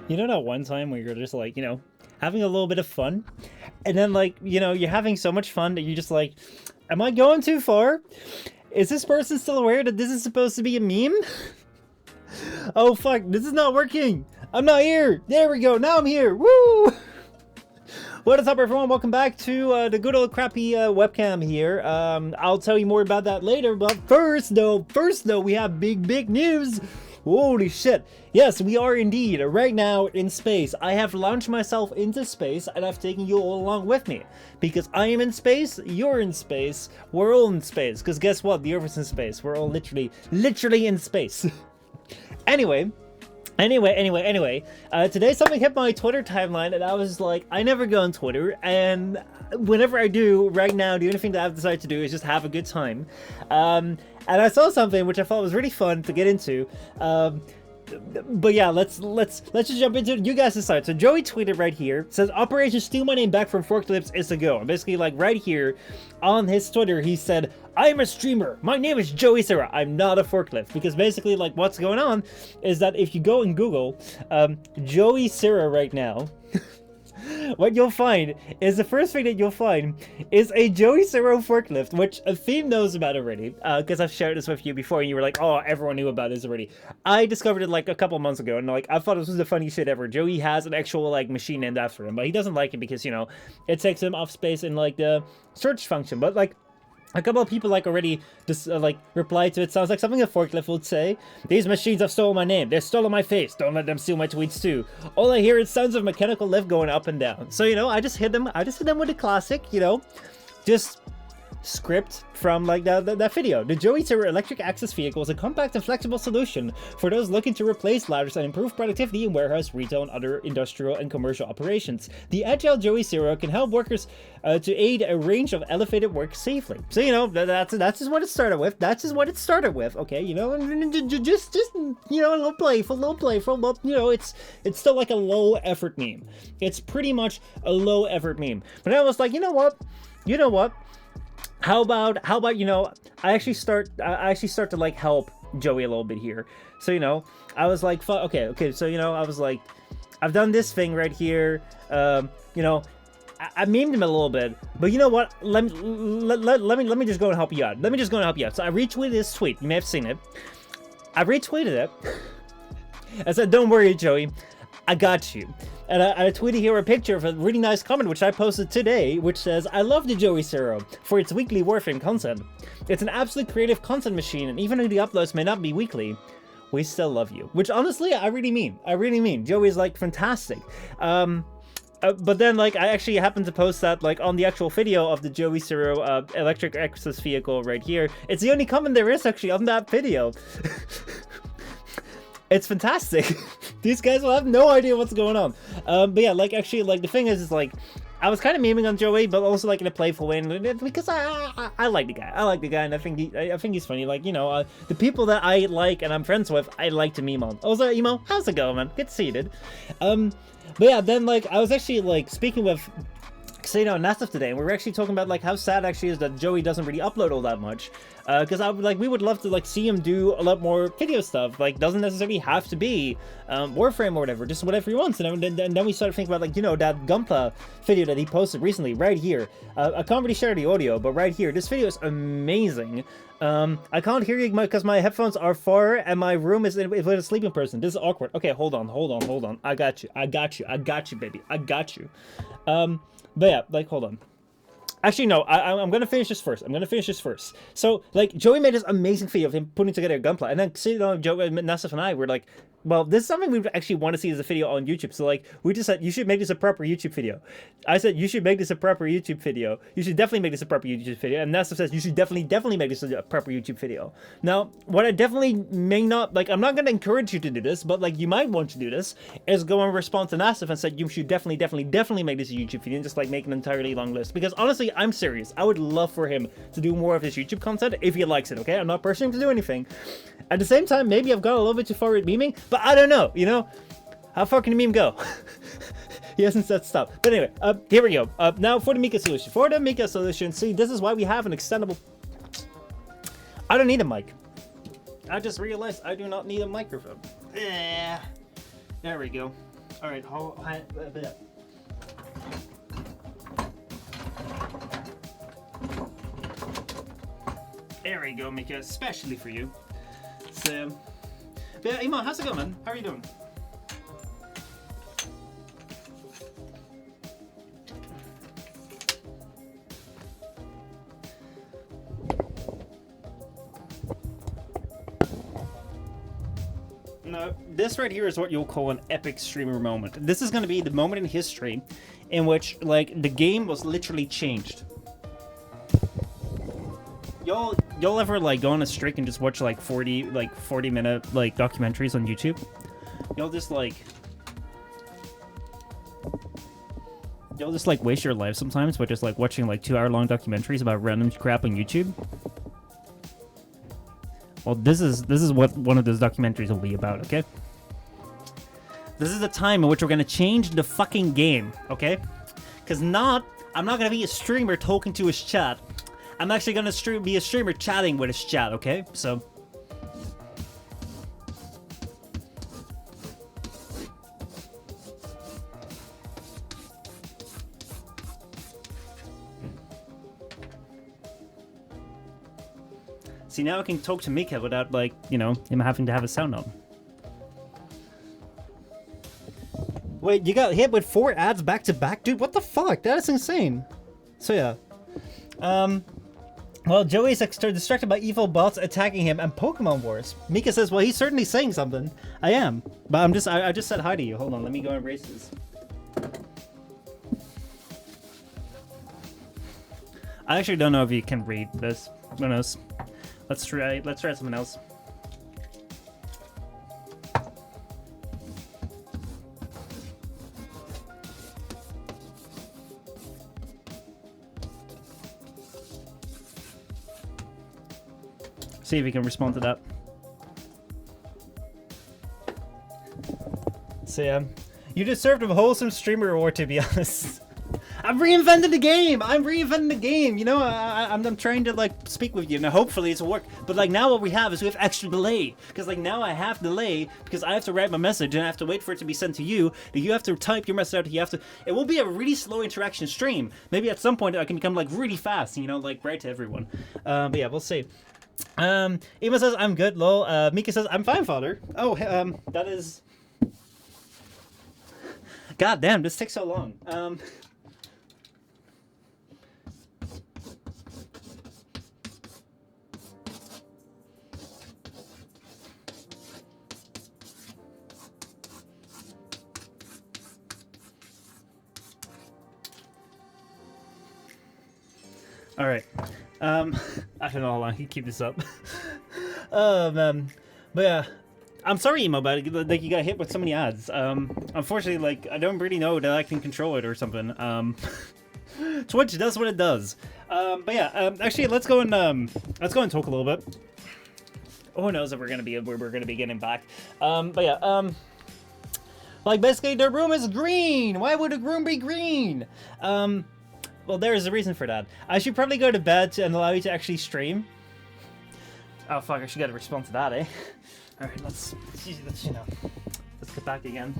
You know that one time where you're just like, having a little bit of fun, and then like, you're having so much fun that you're just like, am I going too far? Is this person still aware that this is supposed to be a meme? Oh fuck, this is not working. I'm not here. There we go. Now I'm here. Woo! What is up, everyone? Welcome back to the good old crappy webcam here. I'll tell you more about that later, but first though, we have big news. Holy shit. Yes, we are indeed right now in space. I have launched myself into space and I've taken you all along with me. Because I am in space, you're in space, we're all in space. Because guess what? The Earth is in space. We're all literally in space. Anyway, today something hit my Twitter timeline and I was like, I never go on Twitter, and whenever I do right now, the only thing that I've decided to do is just have a good time. And I saw something which I thought was really fun to get into. But yeah, let's just jump into it. You guys decide. So Joey tweeted right here, says Operation Steal My Name Back from Forklifts is a go. And basically, like right here on his Twitter, he said, I'm a streamer. My name is Joey Sarah. I'm not a forklift. Because basically, like, what's going on is that if you go and Google Joey Sarah right now, what you'll find is the first thing that you'll find is a Joey Sarah forklift, which a theme knows about already, because I've shared this with you before and you were like, oh, everyone knew about this already. I discovered it like a couple months ago and like I thought this was the funniest shit ever. Joey has an actual like machine named after him, but he doesn't like it because, it takes him off space in like the search function. But like a couple of people like already just like replied to it. Sounds like something a forklift would say. These machines have stolen my name. They've stolen my face. Don't let them steal my tweets too. All I hear is sounds of mechanical lift going up and down. So I just hit them. With a classic. Just script from like that video. The Joey Sarah electric access vehicle is a compact and flexible solution for those looking to replace ladders and improve productivity in warehouse, retail, and other industrial and commercial operations. The agile Joey Sarah can help workers to aid a range of elevated work safely. So that's just what it started with. That's just what it started with. Okay, just a little playful. But it's still like a low effort meme. It's pretty much a low effort meme. But I was like, you know what? How about I actually start to like help Joey a little bit here. So I was like, okay. So I was like, I've done this thing right here. I memed him a little bit, but you know what? Let me just go and help you out. So I retweeted this tweet. You may have seen it. I retweeted it. I said, "Don't worry, Joey, I got you." And I tweeted here a picture of a really nice comment which I posted today, which says, I love the Joey Sarah for its weekly Warframe content. It's an absolute creative content machine, and even though the uploads may not be weekly, we still love you. Which honestly, I really mean. Joey's like fantastic. But then like I actually happened to post that like on the actual video of the Joey Sarah electric access vehicle right here. It's the only comment there is actually on that video. It's fantastic. These guys will have no idea what's going on. But yeah, like actually, like the thing is like, I was kind of memeing on Joey, but also like in a playful way, because I like the guy, and I think he's funny. Like the people that I like and I'm friends with, I like to meme on. Also, Emo, how's it going, man? Good to see you, dude. But yeah, then like I was actually like speaking with Xeno and Nastaf today, and we were actually talking about like how sad actually is that Joey doesn't really upload all that much. Because we would love to like see him do a lot more video stuff. Like doesn't necessarily have to be Warframe or whatever, just whatever he wants. And then we started thinking about like that Gunpla video that he posted recently right here. I can't really share the audio, but right here, this video is amazing. I can't hear you because my headphones are far and my room is with a sleeping person. This is awkward. Okay, hold on. I got you, baby. I got you. But yeah, like hold on. Actually, no, I'm gonna finish this first. So, like, Joey made this amazing video of him putting together a gunpla, and then, Joey, Nassif and I were like, well, this is something we actually want to see as a video on YouTube. So, like, we just said, you should make this a proper YouTube video. I said, you should make this a proper YouTube video. You should definitely make this a proper YouTube video. And Nassif says, you should definitely make this a proper YouTube video. Now, what I definitely may not, like, I'm not going to encourage you to do this, but, like, you might want to do this, is go and respond to Nassif and say, you should definitely make this a YouTube video and just, like, make an entirely long list. Because, honestly, I'm serious. I would love for him to do more of his YouTube content if he likes it, okay? I'm not pressuring him to do anything. At the same time, maybe I've gone a little bit too far with memeing, but I don't know, How far can a meme go? He hasn't said stop. But anyway, here we go. Now for the Mika solution. See, this is why we have an extendable... I don't need a mic. I just realized I do not need a microphone. There we go. All right, hold a bit. There we go, Mika, especially for you. So, but yeah, Iman, how's it going, man? How are you doing? Now, this right here is what you'll call an epic streamer moment. This is going to be the moment in history in which, like, the game was literally changed. Y'all ever, like, go on a streak and just watch, like, 40-minute, like, documentaries on YouTube? Y'all just, like, waste your life sometimes by just, like, watching, like, 2-hour-long documentaries about random crap on YouTube? Well, this is what one of those documentaries will be about, okay? This is the time in which we're gonna change the fucking game, okay? Because I'm not gonna be a streamer talking to his chat. I'm actually gonna be a streamer chatting with his chat, okay? So... See, now I can talk to Mika without, like, you know, him having to have his sound on. Wait, you got hit with 4 ads back to back? Dude, what the fuck? That is insane. So, yeah. Well, Joey's distracted by evil bots attacking him and Pokemon Wars. Mika says, well, he's certainly saying something. I am. But I just said hi to you. Hold on, let me go and erase this. I actually don't know if you can read this. Who knows? Let's try something else. See if we can respond to that. So yeah, you deserved a wholesome streamer award, to be honest. I'm reinventing the game. You know, I'm trying to, like, speak with you. Now, hopefully it's work. But, like, now what we have is we have extra delay. Because, like, now I have delay because I have to write my message and I have to wait for it to be sent to you. Then you have to type your message out. It will be a really slow interaction stream. Maybe at some point I can become, like, really fast, you know, like, right to everyone. But yeah, we'll see. Ema says, I'm good, lol. Mika says, I'm fine, father. Oh, that is... God damn, this takes so long. All right. I don't know how long he keep this up. But yeah, I'm sorry, Emo, about it. Like, you got hit with so many ads. Unfortunately, like, I don't really know that I can control it or something. Twitch does what it does. But yeah, actually, let's go and talk a little bit. Who knows if we're gonna be getting back. But yeah, like, basically, the room is green. Why would a room be green? Well, there is a reason for that. I should probably go to bed and allow you to actually stream. Oh fuck, I should get a response to that, eh? Alright, let's you know, let's get back again.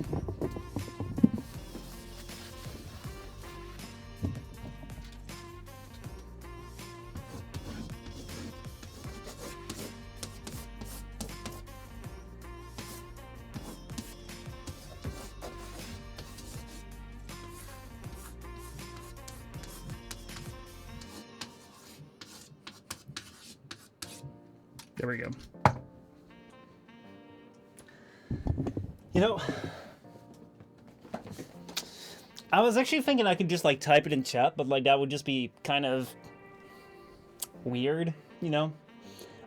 There we go. You know, I was actually thinking I could just, like, type it in chat, but, like, that would just be kind of weird, you know?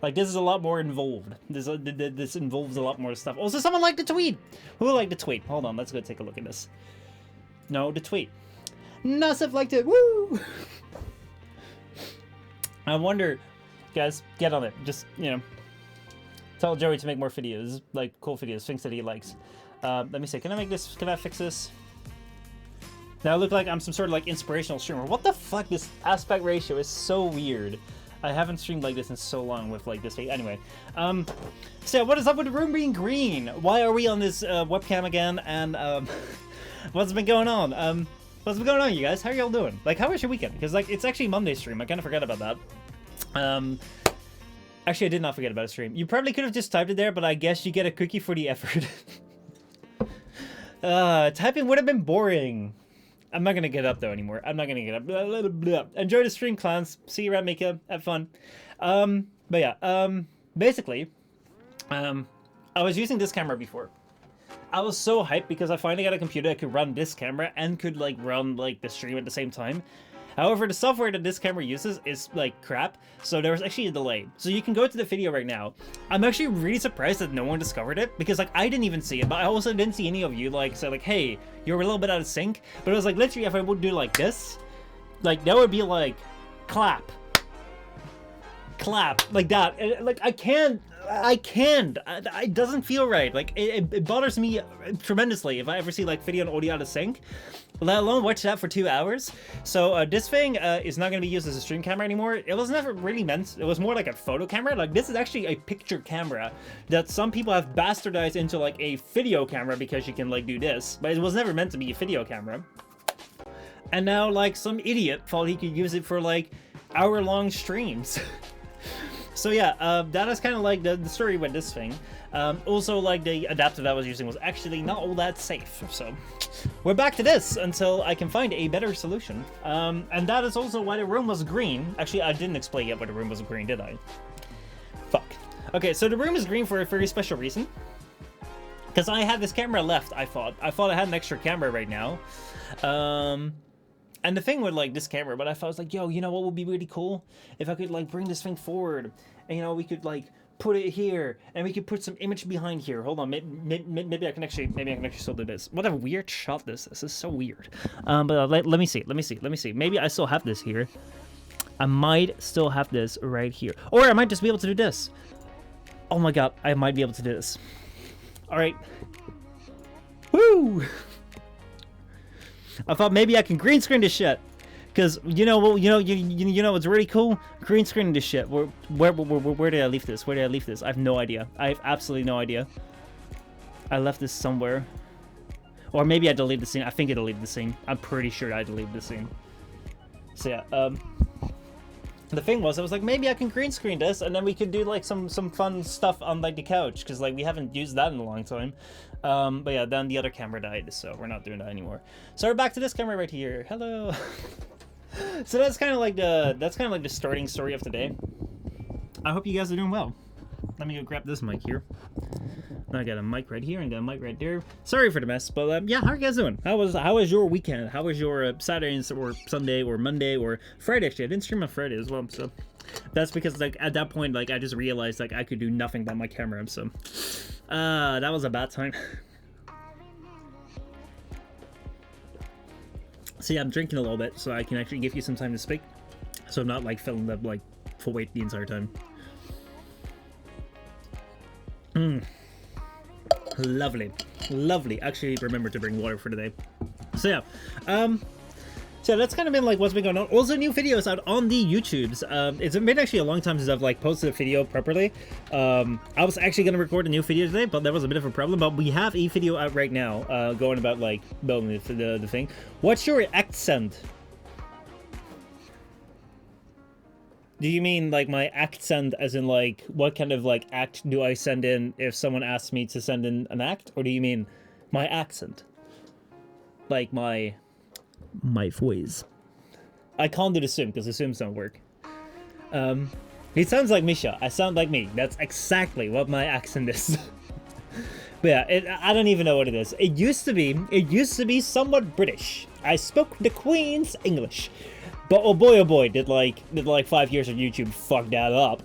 Like, this is a lot more involved. This involves a lot more stuff. Also, someone liked the tweet! Who liked the tweet? Hold on, let's go take a look at this. No, the tweet. Nasif liked it! Woo! I wonder... Guys, get on it. Just, you know, tell Joey to make more videos, like, cool videos, things that he likes. Let me see, can I fix this? Now I look like I'm some sort of, like, inspirational streamer. What the fuck? This aspect ratio is so weird. I haven't streamed like this in so long with, like, this. Anyway, so what is up with the room being green? Why are we on this webcam again? And What's been going on? What's been going on, you guys? How are y'all doing? Like, how was your weekend? Because, like, it's actually Monday stream. I kind of forgot about that. Actually, I did not forget about a stream. You probably could have just typed it there, but I guess you get a cookie for the effort. Typing would have been boring. I'm not gonna get up, though, anymore. I'm not gonna get up. Blah, blah, blah. Enjoy the stream, clowns. See you around, Mika. Have fun. But yeah, basically, I was using this camera before. I was so hyped because I finally got a computer that could run this camera and could like run like the stream at the same time. However, the software that this camera uses is like crap, so there was actually a delay. So you can go to the video right now. I'm actually really surprised that no one discovered it because like I didn't even see it, but I also didn't see any of you like say like, hey, you're a little bit out of sync. But it was like literally if I would do like this, like that would be like clap, like that. And, like I can't. It doesn't feel right. Like it bothers me tremendously if I ever see like video and audio out of sync, let alone watch that for 2 hours. So this thing is not going to be used as a stream camera anymore. It was never really meant. It was more like a photo camera. Like this is actually a picture camera that some people have bastardized into like a video camera because you can like do this, but it was never meant to be a video camera. And now like some idiot thought he could use it for like hour-long streams. So yeah, that is kind of like the story with this thing. Also, like the adapter that I was using was actually not all that safe. So we're back to this until I can find a better solution. And that is also why the room was green. Actually, I didn't explain yet why the room was green, did I? Fuck. Okay, so the room is green for a very special reason. Because I had this camera left, I thought. I had an extra camera right now. And the thing with like this camera, but I thought I was like, yo, you know what would be really cool? If I could like bring this thing forward and, you know, we could like put it here and we could put some image behind here. Hold on, maybe I can actually still do this. What a weird shot this is. This is so weird. But let me see. Maybe I still have this here. I might still have this right here. Or I might just be able to do this. Oh my God, I might be able to do this. All right. Woo! I thought maybe I can green screen this shit, cause you know what, you know what's really cool? Green screen this shit. Where did I leave this? Where did I leave this? I have no idea. I have absolutely no idea. I left this somewhere, or maybe I deleted the scene. I think I deleted the scene. I'm pretty sure I deleted the scene. So yeah, the thing was, I was like, maybe I can green screen this, and then we could do like some fun stuff on like the couch, cause like we haven't used that in a long time. But yeah, then the other camera died, so we're not doing that anymore. So we're back to this camera right here. Hello. So that's kind of like the starting story of today. I hope you guys are doing well. Let me go grab this mic here. I got a mic right here and got a mic right there. Sorry for the mess, but yeah, how are you guys doing? How was your weekend? How was your Saturday or Sunday or Monday or Friday? Actually, I didn't stream on Friday as well, so that's because like at that point, like I just realized like I could do nothing but my camera, so that was a bad time. So yeah, I'm drinking a little bit so I can actually give you some time to speak, so I'm not like filling up like full weight the entire time. Lovely. Actually, remember to bring water for today. So yeah, so that's kind of been like what's been going on. Also, new videos out on the YouTubes. It's been actually a long time since I've like posted a video properly. I was actually gonna record a new video today, but there was a bit of a problem. But we have a video out right now, going about like building the thing. What's your accent? Do you mean like my accent as in like what kind of like act do I send in if someone asks me to send in an act? Or do you mean my accent? Like my voice. I can't do the Zoom because the Zooms don't work. He sounds like Misha. I sound like me. That's exactly what my accent is. But yeah, I don't even know what it is. It used to be somewhat British. I spoke the Queen's English. But oh boy, did like 5 years of YouTube fuck that up.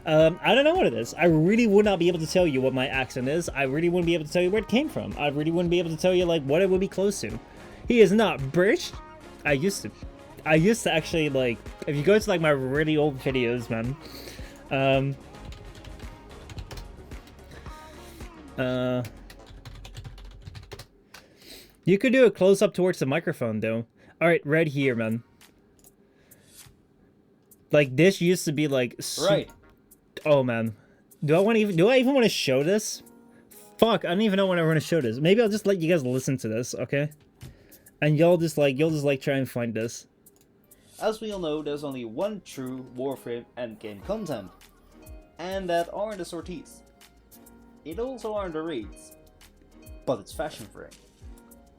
I don't know what it is. I really would not be able to tell you what my accent is. I really wouldn't be able to tell you where it came from. I really wouldn't be able to tell you like what it would be close to. He is not British. I used to actually like, if you go to like my really old videos, man. You could do a close up towards the microphone though. All right, right here, man. Like this used to be like right. Oh man, do I even want to show this? Fuck, I don't even know when I want to show this. Maybe I'll just let you guys listen to this, okay? And you'll just like try and find this. As we all know, there's only one true Warframe endgame content, and that aren't the sorties. It also aren't the raids, but it's fashion frame.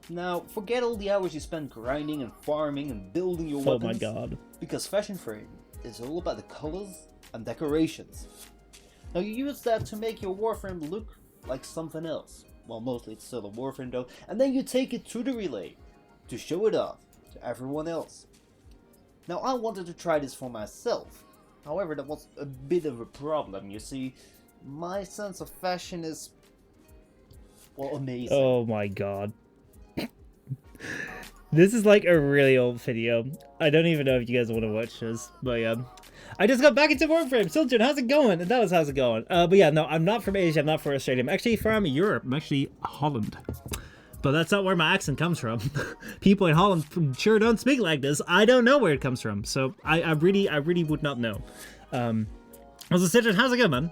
Now, forget all the hours you spend grinding and farming and building your weapons. Oh my god. Because fashion frame is all about the colors and decorations. Now you use that to make your Warframe look like something else. Well, mostly it's still a Warframe though. And then you take it to the relay to show it off to everyone else. Now I wanted to try this for myself. However, that was a bit of a problem. You see, my sense of fashion is, well, amazing. Oh my god. This is like a really old video. I don't even know if you guys want to watch this, but yeah. I just got back into Warframe. Siljan, how's it going? And that was how's it going. But yeah, no, I'm not from Asia. I'm not from Australia. I'm actually from Europe. I'm actually Holland. But that's not where my accent comes from. People in Holland sure don't speak like this. I don't know where it comes from. So I really would not know. Also, Siljan, how's it going, man?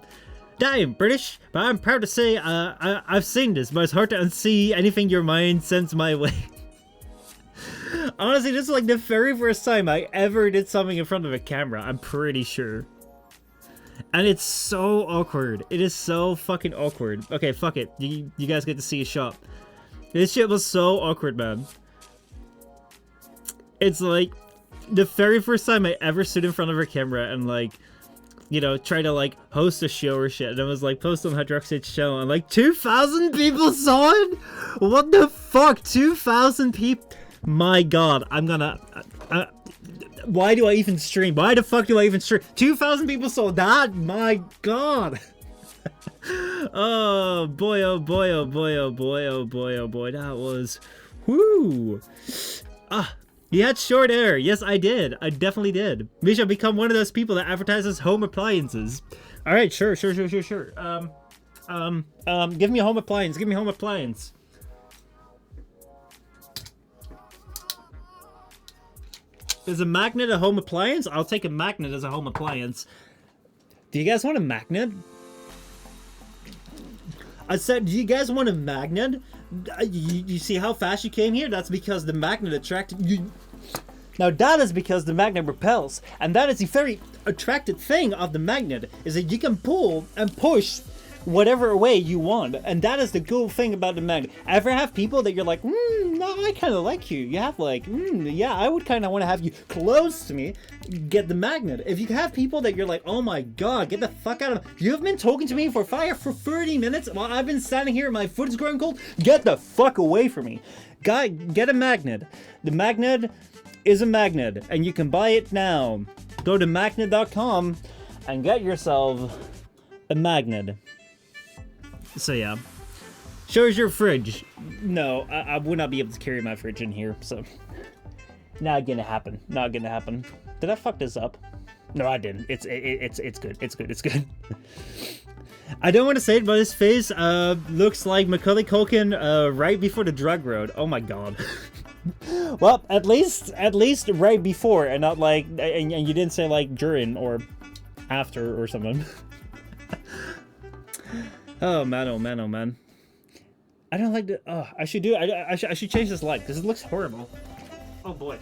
Damn, British, but I'm proud to say I've seen this, but it's hard to unsee anything your mind sends my way. Honestly, this is like the very first time I ever did something in front of a camera, I'm pretty sure. And it's so awkward. It is so fucking awkward. Okay, fuck it. You guys get to see a shot. This shit was so awkward, man. It's like the very first time I ever stood in front of a camera and like, you know, try to like host a show or shit. And I was like, post on Hydroxid's show and like 2,000 people saw it? What the fuck? 2,000 people? My god, I'm gonna... why do I even stream? Why the fuck do I even stream? 2,000 people saw that? My god. Oh boy, oh boy, oh boy, oh boy, oh boy, oh boy. That was... Whoo. You had short hair. Yes, I did. I definitely did. Misha, become one of those people that advertises home appliances. Alright, sure. Give me a home appliance. Give me a home appliance. Is a magnet a home appliance? I'll take a magnet as a home appliance. Do you guys want a magnet? I said, do you guys want a magnet? You see how fast you came here? That's because the magnet attracted you. Now that is because the magnet repels. And that is the very attractive thing of the magnet, is that you can pull and push whatever way you want. And that is the cool thing about the magnet. Ever have people that you're like, no, I kind of like you. You have like, yeah, I would kind of want to have you close to me. Get the magnet. If you have people that you're like, oh my god, get the fuck out of me. You've been talking to me for 30 minutes while I've been standing here and my foot is growing cold. Get the fuck away from me. Guy, get a magnet. The magnet is a magnet and you can buy it now. Go to magnet.com and get yourself a magnet. So yeah. Shows your fridge. No, I would not be able to carry my fridge in here, so... Not gonna happen. Not gonna happen. Did I fuck this up? No, I didn't. It's good. It's good. I don't want to say it, but his face looks like Macaulay Culkin right before the drug road. Oh my god. Well, at least right before, and not like, and you didn't say like during or after or something. Oh man, oh man, oh man. I don't like the. Oh, I should do. I should change this light because it looks horrible. Oh boy.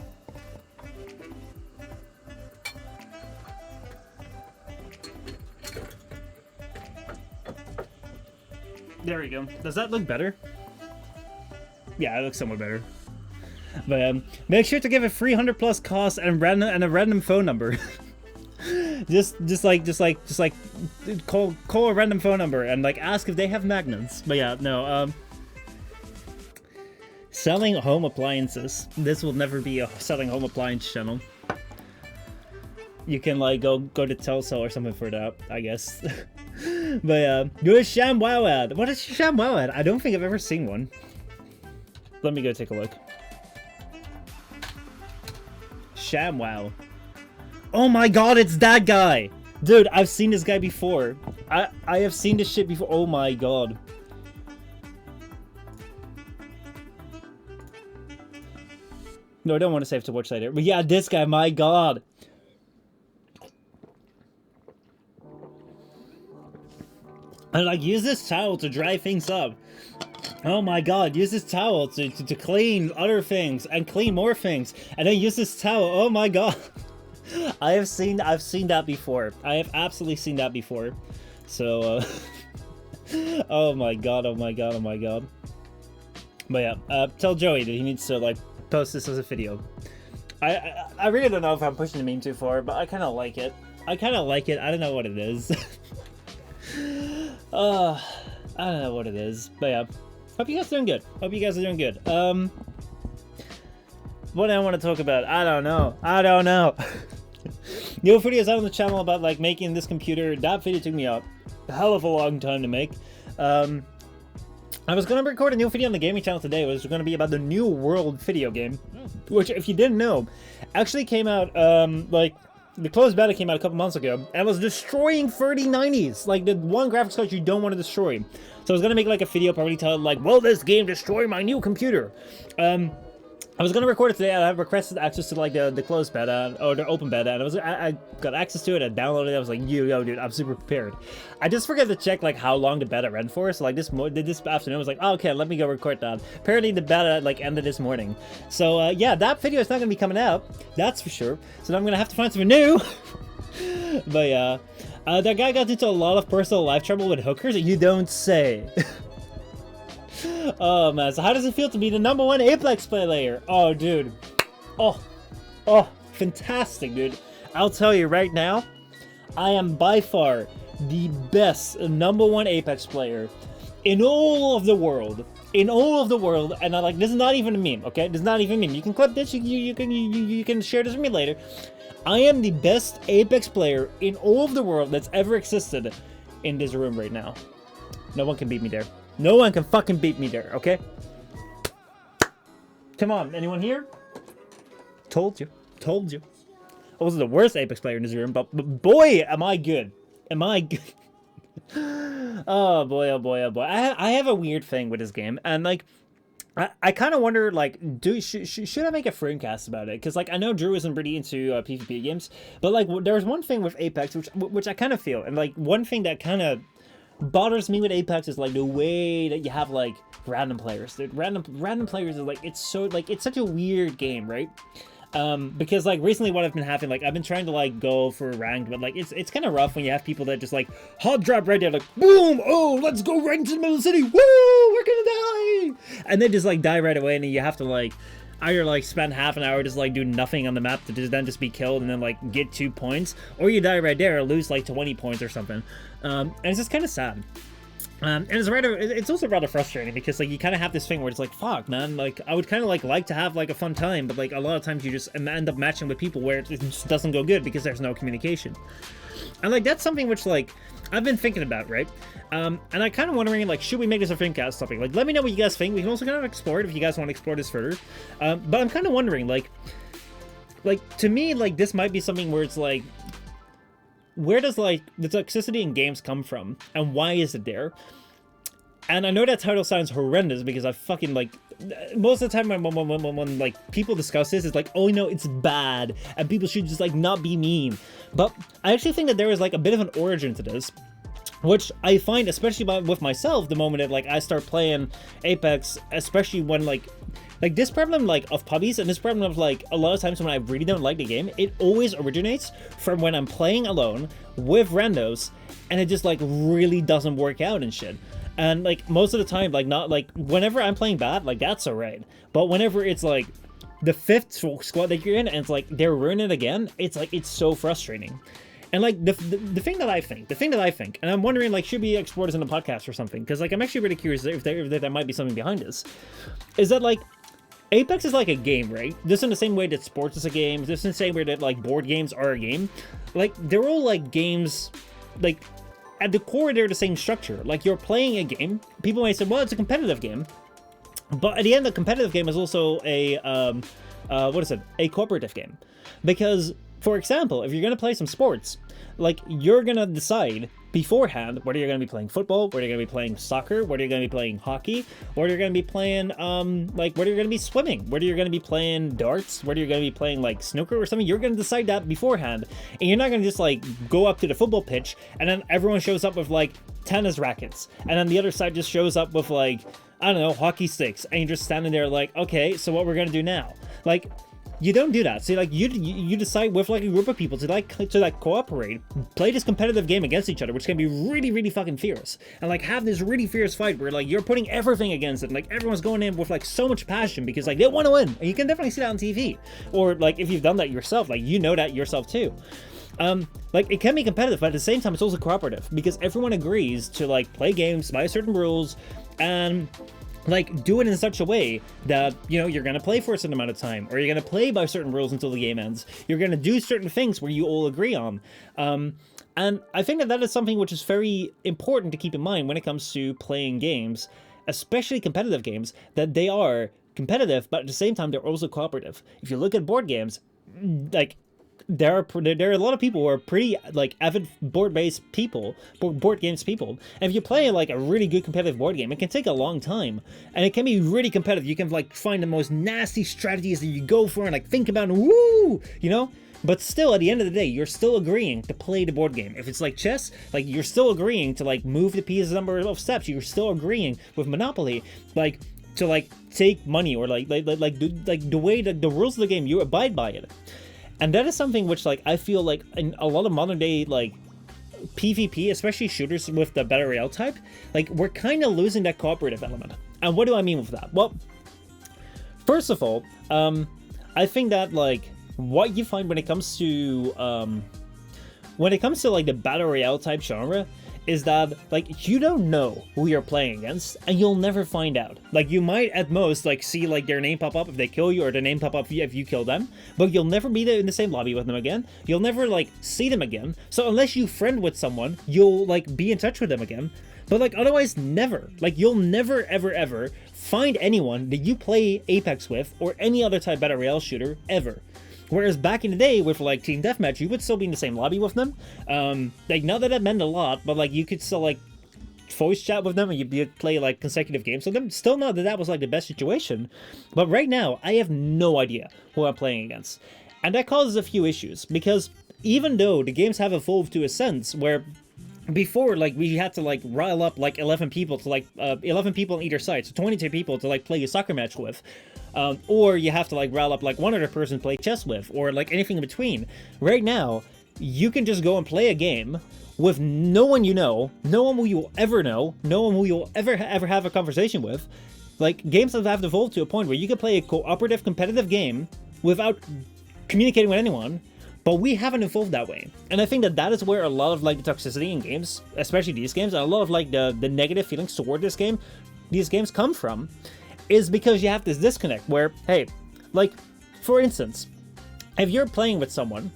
There we go. Does that look better? Yeah, it looks somewhat better. But make sure to give a 300+ cost and a random phone number. just call a random phone number and like ask if they have magnets. But yeah, no. Selling home appliances. This will never be a selling home appliance channel. You can like go to Telcel or something for that, I guess. But do a ShamWow ad. What is a ShamWow ad? I don't think I've ever seen one. Let me go take a look. ShamWow. Oh my god, it's that guy! Dude, I've seen this guy before. I have seen this shit before. Oh my god. No, I don't want to save to watch later. But yeah, this guy, my god. And like, use this towel to dry things up. Oh my god, use this towel to clean other things and clean more things. And then use this towel. Oh my god. I've seen that before. I have absolutely seen that before. So, oh my god, oh my god, oh my god. But yeah, tell Joey that he needs to, like, post this as a video. I really don't know if I'm pushing the meme too far, but I kind of like it. I don't know what it is. I don't know what it is. But yeah, hope you guys are doing good. What do I want to talk about? I don't know. New videos out on the channel about, like, making this computer. That video took me a hell of a long time to make. I was going to record a new video on the gaming channel today. It was going to be about the New World video game, which, if you didn't know, actually came out, like, the closed beta came out a couple months ago, and was destroying 3090s, like, the one graphics card you don't want to destroy. So I was going to make, like, a video probably titled, like, will this game destroy my new computer? I was gonna record it today. I requested access to, like, the closed beta or the open beta, and I got access to it. I downloaded it. I was like, yo, dude, I'm super prepared. I just forgot to check, like, how long the beta ran for. So, like, this afternoon I was like, oh, okay, let me go record that. Apparently the beta, like, ended this morning. So yeah, that video is not gonna be coming out. That's for sure. So now I'm gonna have to find something new. But yeah, that guy got into a lot of personal life trouble with hookers. You don't say. Oh man, so how does it feel to be the #1 Apex player? Oh dude, oh fantastic, dude. I'll tell you right now, I am by far the best #1 Apex player in all of the world. And like, this is not even a meme, okay? This is not even a meme. You can clip this, you can share this with me later. I am the best Apex player in all of the world that's ever existed in this room right now. No one can beat me there. No one can fucking beat me there, okay? Come on, anyone here? Told you. I wasn't the worst Apex player in this room, but boy, am I good. Oh boy. I have a weird thing with this game, and, like, I kind of wonder, like, should I make a Framecast about it? Because, like, I know Drew isn't really into PvP games, but, like, there's one thing with Apex which I kind of feel, and, like, one thing that kind of bothers me with Apex is, like, the way that you have, like, random players. Dude, random players is, like, it's such a weird game, right? Because, like, recently what I've been having, like, I've been trying to, like, go for ranked, but, like, it's kind of rough when you have people that just, like, hot drop right there, like, boom, oh, let's go right into the middle of the city, woo, we're gonna die, and they just, like, die right away, and then you have to, like, either, like, spend half an hour just, like, do nothing on the map to then just be killed and then, like, get 2 points, or you die right there or lose, like, 20 points or something. And it's just kind of sad. And it's also rather frustrating because, like, you kind of have this thing where it's like, fuck, man, like, I would kind of like to have, like, a fun time, but, like, a lot of times you just end up matching with people where it just doesn't go good because there's no communication. And, like, that's something which, like, I've been thinking about, right? And I'm kind of wondering, like, should we make this a Framecast topic? Like, let me know what you guys think. We can also kind of explore it if you guys want to explore this further. But I'm kind of wondering, like, to me, like, this might be something where it's, like, where does, like, the toxicity in games come from? And why is it there? And I know that title sounds horrendous because I fucking, like, most of the time when like, people discuss this, it's like, oh no, it's bad, and people should just, like, not be mean. But I actually think that there is, like, a bit of an origin to this, which I find, especially with myself, the moment that, like, I start playing Apex, especially when, like, this problem, like, of puppies, and this problem of, like, a lot of times when I really don't like the game, it always originates from when I'm playing alone with randos, and it just, like, really doesn't work out and shit. And, like, most of the time, like, not, like, whenever I'm playing bad, like, that's alright. But whenever it's, like, the 5th squad that you're in, and it's, like, they're ruining it again, it's, like, it's so frustrating. And, like, the thing that I think, and I'm wondering, like, should we explore this in a podcast or something? Because, like, I'm actually really curious if there might be something behind this. Is that, like, Apex is like a game, right? Just in the same way that sports is a game, just in the same way that, like, board games are a game. Like, they're all, like, games, like, at the core, they're the same structure. Like, you're playing a game. People might say, well, it's a competitive game. But at the end, the competitive game is also a, a cooperative game. Because, for example, if you're going to play some sports, like, you're going to decide beforehand whether you're going to be playing football, whether you're going to be playing soccer, whether you're going to be playing hockey, whether you're going to be playing, like, whether you're going to be swimming, whether you're going to be playing darts, whether you're going to be playing, like, snooker or something. You're going to decide that beforehand. And you're not going to just, like, go up to the football pitch and then everyone shows up with, like, tennis rackets. And then the other side just shows up with, like, I don't know, hockey sticks, and you're just standing there like, okay, so what we're gonna do now? Like, you don't do that. So like you decide with like a group of people to cooperate, play this competitive game against each other, which can be really, really fucking fierce, and like have this really fierce fight where like you're putting everything against it, and, like everyone's going in with like so much passion because like they want to win, and you can definitely see that on TV, or like if you've done that yourself, like you know that yourself too. Like it can be competitive, but at the same time it's also cooperative because everyone agrees to like play games by certain rules and like do it in such a way that, you know, you're gonna play for a certain amount of time, or you're gonna play by certain rules until the game ends. You're gonna do certain things where you all agree on. And I think that is something which is very important to keep in mind when it comes to playing games, especially competitive games, that they are competitive, but at the same time they're also cooperative. If you look at board games, like there are a lot of people who are pretty like avid board games people, and if you play like a really good competitive board game, it can take a long time, and it can be really competitive. You can like find the most nasty strategies that you go for and like think about, and woo, you know. But still, at the end of the day, you're still agreeing to play the board game. If it's like chess, like you're still agreeing to like move the pieces a number of steps. You're still agreeing with Monopoly, like to like take money, or like the way that the rules of the game, you abide by it. And that is something which, like, I feel like in a lot of modern day, like, PvP, especially shooters with the Battle Royale type, like, we're kind of losing that cooperative element. And what do I mean with that? Well, first of all, I think that, like, what you find when it comes to, like, the Battle Royale type genre is that, like, you don't know who you're playing against, and you'll never find out. Like, you might, at most, like, see, like, their name pop up if they kill you, or their name pop up if you kill them, but you'll never be there in the same lobby with them again. You'll never, like, see them again. So unless you friend with someone, you'll, like, be in touch with them again. But, like, otherwise, never. Like, you'll never, ever, ever find anyone that you play Apex with, or any other type Battle Royale shooter, ever. Whereas back in the day with like Team Deathmatch, you would still be in the same lobby with them. Like not that it meant a lot, but like you could still like voice chat with them and you'd play like consecutive games with them. Still not that was like the best situation. But right now, I have no idea who I'm playing against. And that causes a few issues because even though the games have evolved to a sense where before, like, we had to, like, rile up, like, 11 people to, like, 11 people on either side, so 22 people to, like, play a soccer match with. Or you have to, like, rile up, like, one other person to play chess with, or, like, anything in between. Right now, you can just go and play a game with no one you know, no one who you'll ever know, no one who you'll ever have a conversation with. Like, games have evolved to a point where you can play a cooperative, competitive game without communicating with anyone. But we haven't evolved that way. And I think that is where a lot of like the toxicity in games, especially these games, and a lot of like the negative feelings toward these games come from, is because you have this disconnect where, hey, like, for instance, if you're playing with someone,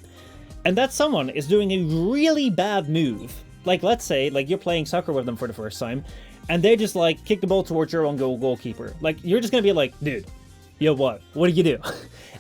and that someone is doing a really bad move, like let's say, like you're playing soccer with them for the first time, and they just like kick the ball towards your own goalkeeper, like you're just gonna be like, dude, yo, what did you do?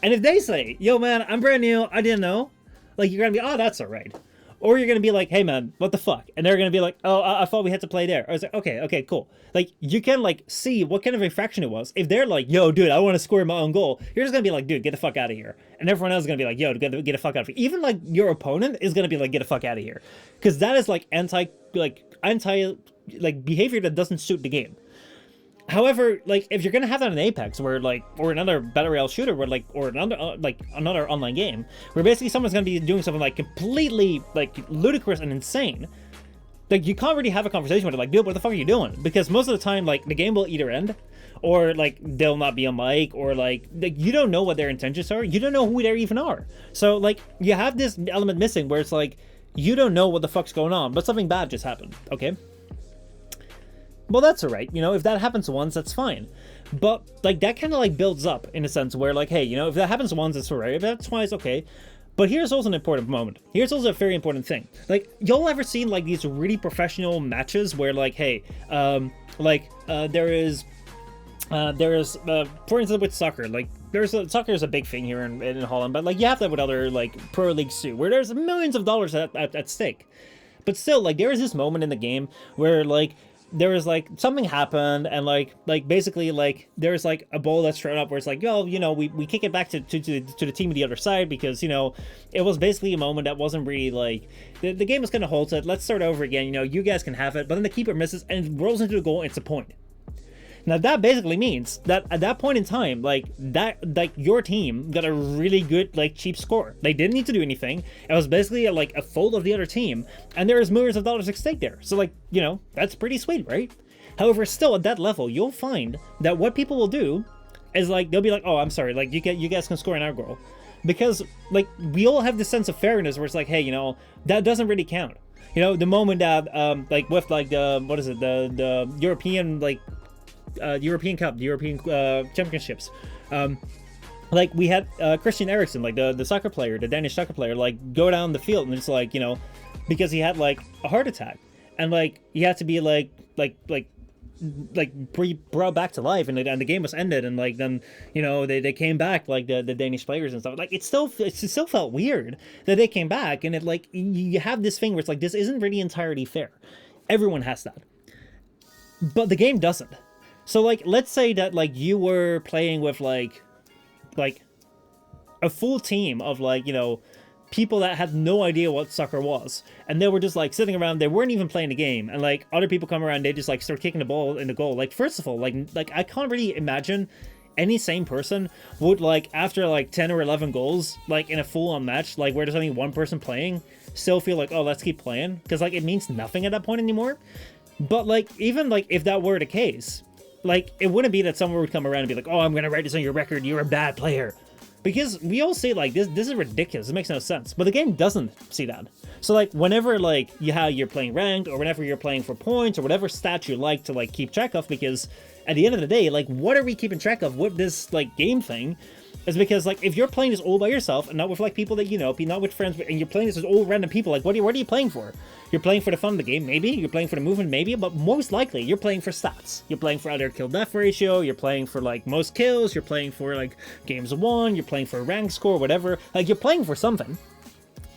And if they say, yo man, I'm brand new, I didn't know, like, you're gonna be, oh, that's alright. Or you're gonna be like, hey man, what the fuck? And they're gonna be like, oh, I thought we had to play there. I was like, okay, cool. Like, you can, like, see what kind of infraction it was. If they're like, yo, dude, I want to score my own goal, you're just gonna be like, dude, get the fuck out of here. And everyone else is gonna be like, yo, get the fuck out of here. Even, like, your opponent is gonna be like, get the fuck out of here. Because that is, like, anti behavior that doesn't suit the game. However, like, if you're gonna have that in Apex, where, like, or another Battle Royale shooter, where, like, or another, another online game, where basically someone's gonna be doing something, like, completely, like, ludicrous and insane, like, you can't really have a conversation with it, like, dude, what the fuck are you doing? Because most of the time, like, the game will either end, or, like, they'll not be on mic, or, like, you don't know what their intentions are, you don't know who they even are. So, like, you have this element missing, where it's like, you don't know what the fuck's going on, but something bad just happened, okay? Well, that's alright, you know, if that happens once, that's fine. But, like, that kind of, like, builds up, in a sense, where, like, hey, you know, if that happens once, it's alright, if that's twice, okay. But here's also an important moment. Here's also a very important thing. Like, y'all ever seen, like, these really professional matches where, like, hey, there is, for instance, with soccer, like, soccer is a big thing here in Holland, but, like, you have that with other, like, pro leagues too, where there's millions of dollars at stake. But still, like, there is this moment in the game where, like, there was, like, something happened, and, like, basically, like, there's, like, a ball that's thrown up where it's like, yo, you know, we kick it back to the team on the other side, because, you know, it was basically a moment that wasn't really, like, the game was kind of halted, let's start over again, you know, you guys can have it, but then the keeper misses, and rolls into the goal, and it's a point. Now that basically means that at that point in time, like your team got a really good, like, cheap score. They didn't need to do anything. It was basically a fault of the other team, and there is millions of dollars at stake there. So, like, you know, that's pretty sweet, right? However, still at that level, you'll find that what people will do is, like, they'll be like, oh, I'm sorry, like, you guys can score an our goal. Because, like, we all have this sense of fairness where it's like, hey, you know, that doesn't really count. You know, the moment that, like, with, like, the, what is it, the European, like, European Cup, the European Championships. Like, we had Christian Eriksen, like the soccer player, the Danish soccer player, like, go down the field, and it's like, you know, because he had, like, a heart attack, and, like, he had to be brought back to life, and the game was ended, and, like, then, you know, they came back, like, the Danish players and stuff. Like, it still felt weird that they came back, and it, like, you have this thing where it's like, this isn't really entirely fair. Everyone has that, but the game doesn't. So, like, let's say that, like, you were playing with, like a full team of, like, you know, people that had no idea what soccer was, and they were just, like, sitting around, they weren't even playing the game, and, like, other people come around, they just, like, start kicking the ball in the goal. Like, first of all, like I can't really imagine any sane person would, like, after, like, 10 or 11 goals, like, in a full-on match, like, where there's only one person playing, still feel like, oh, let's keep playing, because, like, it means nothing at that point anymore. But, like, even, like, if that were the case, like, it wouldn't be that someone would come around and be like, oh, I'm gonna write this on your record, you're a bad player. Because we all say, like, this is ridiculous, it makes no sense. But the game doesn't see that. So, like, whenever, like, you're playing ranked, or whenever you're playing for points, or whatever stats you like to, like, keep track of, because at the end of the day, like, what are we keeping track of with this, like, game thing? Is because, like, if you're playing this all by yourself, and not with, like, people that you know, not with friends, and you're playing this with all random people, like, what are you playing for? You're playing for the fun of the game, maybe. You're playing for the movement, maybe. But most likely, you're playing for stats. You're playing for either kill-death ratio, you're playing for, like, most kills, you're playing for, like, games won, you're playing for a rank score, whatever. Like, you're playing for something.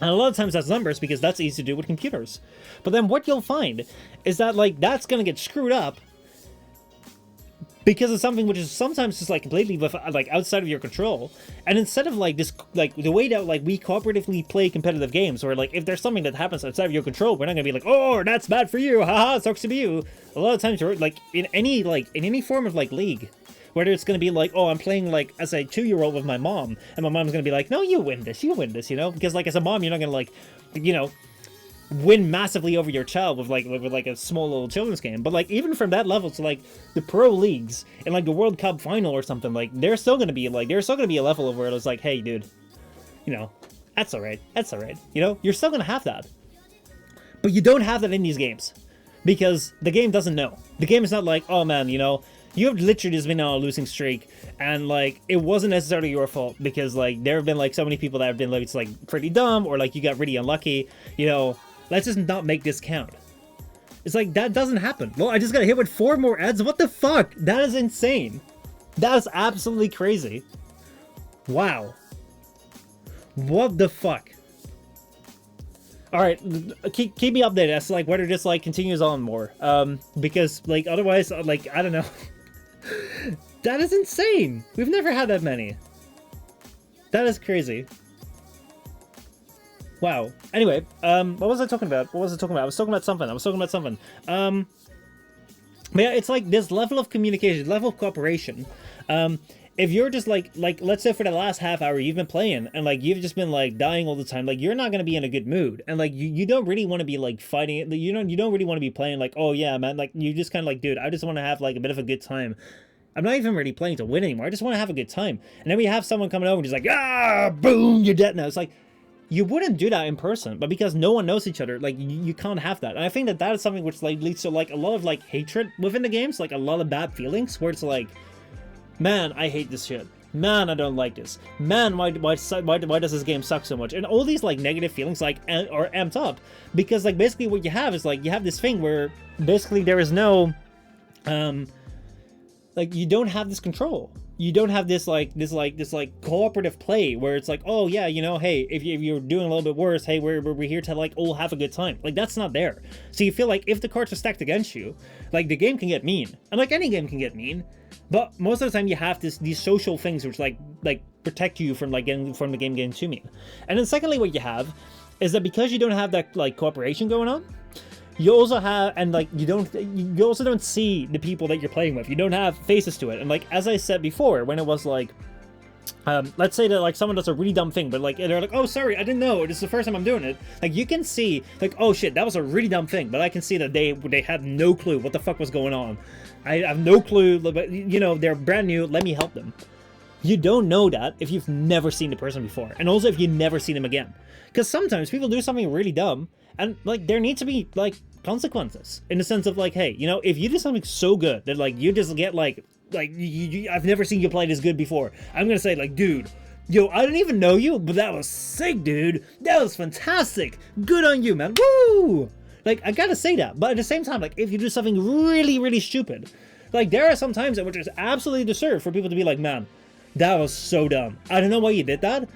And a lot of times that's numbers, because that's easy to do with computers. But then what you'll find is that, like, that's gonna get screwed up because of something which is sometimes just, like, completely, like, outside of your control. And instead of, like, this, like, the way that, like, we cooperatively play competitive games, where, like, if there's something that happens outside of your control, we're not gonna be like, oh, that's bad for you, haha, it sucks to be you. A lot of times, you're, like, in any form of, like, league, whether it's gonna be like, oh, I'm playing, like, as a 2-year-old with my mom, and my mom's gonna be like, no, you win this, you know? Because, like, as a mom, you're not gonna, like, you know, win massively over your child with like a small little children's game. But, like, even from that level to, like, the pro leagues and, like, the World Cup final or something, like, there's still gonna be a level of where it's like, hey, dude, you know, that's alright, you know, you're still gonna have that. But you don't have that in these games, because the game doesn't know. The game is not like, oh man, you know, you have literally just been on a losing streak, and, like, it wasn't necessarily your fault, because, like, there have been, like, so many people that have been, like, it's, like, pretty dumb, or, like, you got really unlucky, you know. Let's just not make this count. It's like, that doesn't happen. Well, I just got hit with 4 more ads. What the fuck? That is insane. That is absolutely crazy. Wow. What the fuck? Alright, keep me updated as to, like, whether this, like, continues on more. Because, like, otherwise, like, I don't know. That is insane. We've never had that many. That is crazy. Wow. Anyway, what was I talking about? I was talking about something. But yeah, it's like this level of communication, level of cooperation. If you're just like, let's say for the last half hour you've been playing, and, like, you've just been, like, dying all the time, like, you're not gonna be in a good mood, and, like, you don't really want to be, like, fighting it. You don't really want to be playing, like, oh yeah, man, like, you just kind of, like, dude, I just want to have, like, a bit of a good time. I'm not even really playing to win anymore. I just want to have a good time. And then we have someone coming over and just like, ah, boom, you're dead now. It's like, you wouldn't do that in person, but because no one knows each other, like, you can't have that. And I think that is something which, like, leads to, like, a lot of, like, hatred within the games, like, a lot of bad feelings, where it's like, man, I hate this shit. Man, I don't like this. Man, why does this game suck so much? And all these, like, negative feelings, like, are amped up, because, like, basically what you have is, like, you have this thing where basically there is no, like, you don't have this control. You don't have this cooperative play where it's like, oh yeah, you know, hey, if you're doing a little bit worse, hey, we're here to, like, all have a good time. Like, that's not there. So you feel like if the cards are stacked against you, like, the game can get mean, and, like, any game can get mean. But most of the time you have these social things which, like protect you from, like, getting from the game getting too mean. And then secondly, what you have is that because you don't have that, like, cooperation going on, you also have, and like you also don't see the people that you're playing with. You don't have faces to it. And like as I said before, when it was like, let's say that like someone does a really dumb thing, but like they're like, oh sorry, I didn't know, this is the first time I'm doing it. Like you can see like, oh shit, that was a really dumb thing, but I can see that they had no clue what the fuck was going on. I have no clue, but you know, they're brand new, let me help them. You don't know that if you've never seen the person before, and also if you never see them again. Because sometimes people do something really dumb, and like there needs to be like consequences in the sense of like, hey, you know, if you do something so good that like you just get like I've never seen you play this good before, I'm gonna say like, dude, yo, I didn't even know you, but that was sick, dude. That was fantastic. Good on you, man. Woo! Like I gotta say that, but at the same time, like if you do something really, really stupid, like there are some times in which it's absolutely deserved for people to be like, man, that was so dumb. I don't know why you did that,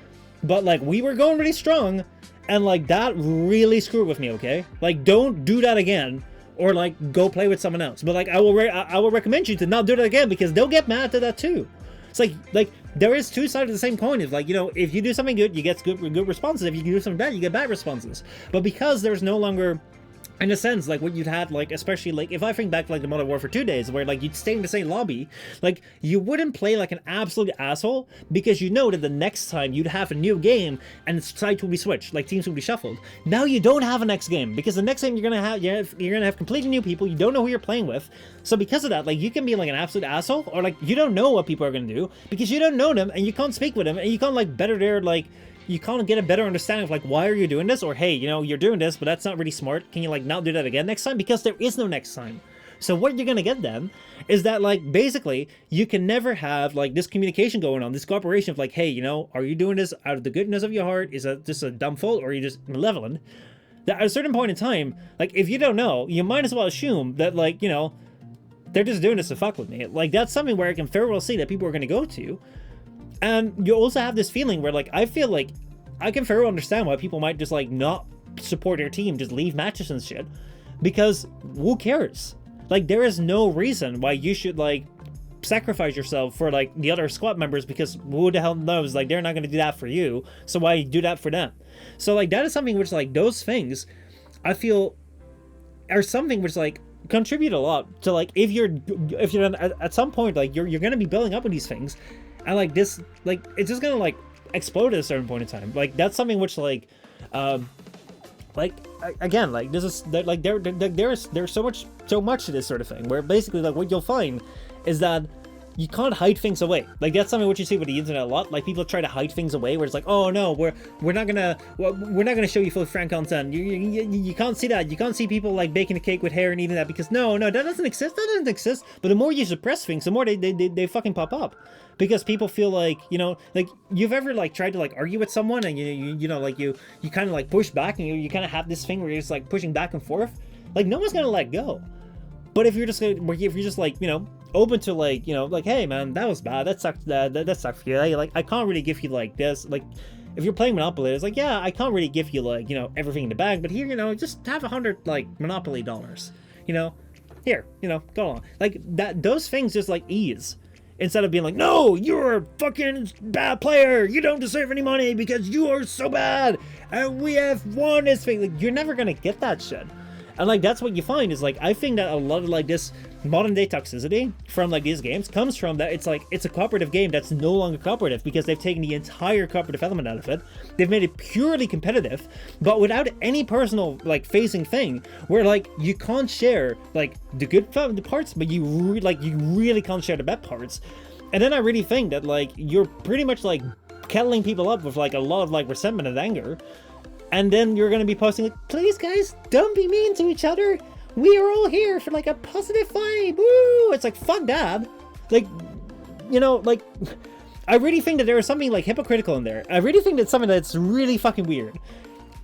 but like we were going really strong, and like that really screwed with me. Okay, like don't do that again, or like go play with someone else. But like I will recommend you to not do that again, because they'll get mad at that too. It's like there is two sides of the same coin. It's like, you know, if you do something good, you get good responses. If you do something bad, you get bad responses. But because there's no longer, in a sense, like what you'd had, like especially like if I think back to like the Modern Warfare 2 days, where like you'd stay in the same lobby, like you wouldn't play like an absolute asshole, because you know that the next time you'd have a new game and sides will be switched, like teams will be shuffled. Now you don't have a next game, because the next game you're gonna have completely new people. You don't know who you're playing with, so because of that, like you can be like an absolute asshole, or like you don't know what people are gonna do because you don't know them and you can't speak with them and you can't like better their like. You can't get a better understanding of like, why are you doing this? Or hey, you know, you're doing this, but that's not really smart. Can you like not do that again next time? Because there is no next time. So what you're gonna get then is that like basically you can never have like this communication going on, this cooperation of like, hey, you know, are you doing this out of the goodness of your heart? Is that just a dumb fault, or are you just malevolent? That at a certain point in time, like if you don't know, you might as well assume that like, you know, they're just doing this to fuck with me. Like that's something where I can very well see that people are gonna go to. And you also have this feeling where like I feel like I can very well understand why people might just like not support their team, just leave matches and shit, because who cares? Like there is no reason why you should like sacrifice yourself for like the other squad members, because who the hell knows, like they're not going to do that for you, so why do that for them? So like that is something which like those things I feel are something which like contribute a lot to like if you're at some point like you're going to be building up with these things. And like this, like it's just gonna like explode at a certain point in time. Like that's something which like again, like this is like there's so much to this sort of thing, where basically like what you'll find is that you can't hide things away. Like that's something what you see with the internet a lot. Like people try to hide things away, where it's like, oh no, we're not gonna show you full frank content. You can't see that. You can't see people like baking a cake with hair and eating that, because no, that doesn't exist. That doesn't exist. But the more you suppress things, the more they fucking pop up, because people feel like, you know, like you've ever like tried to like argue with someone and you know like you kind of like push back, and you kind of have this thing where you're just like pushing back and forth. Like no one's gonna let go. But if you're just like, you know, open to like, you know, like, hey man, that was bad, that sucked, that sucked for you, like I can't really give you like this, like if you're playing Monopoly, it's like, yeah, I can't really give you like, you know, everything in the bag, but here, you know, just have 100 like Monopoly dollars, you know, here, you know, go on, like that, those things just like ease, instead of being like, no, you're a fucking bad player, you don't deserve any money because you are so bad and we have won this thing. Like you're never gonna get that shit. And like that's what you find is like, I think that a lot of like this modern day toxicity from like these games comes from that it's like it's a cooperative game that's no longer cooperative, because they've taken the entire cooperative element out of it. They've made it purely competitive, but without any personal like facing thing, where like you can't share like the good parts, but you really can't share the bad parts. And then I really think that like you're pretty much like kettling people up with like a lot of like resentment and anger. And then you're going to be posting like, please guys, don't be mean to each other. We are all here for like a positive vibe. Woo! It's like, fuck that. Like, you know, like, I really think that there is something like hypocritical in there. I really think that's something that's really fucking weird.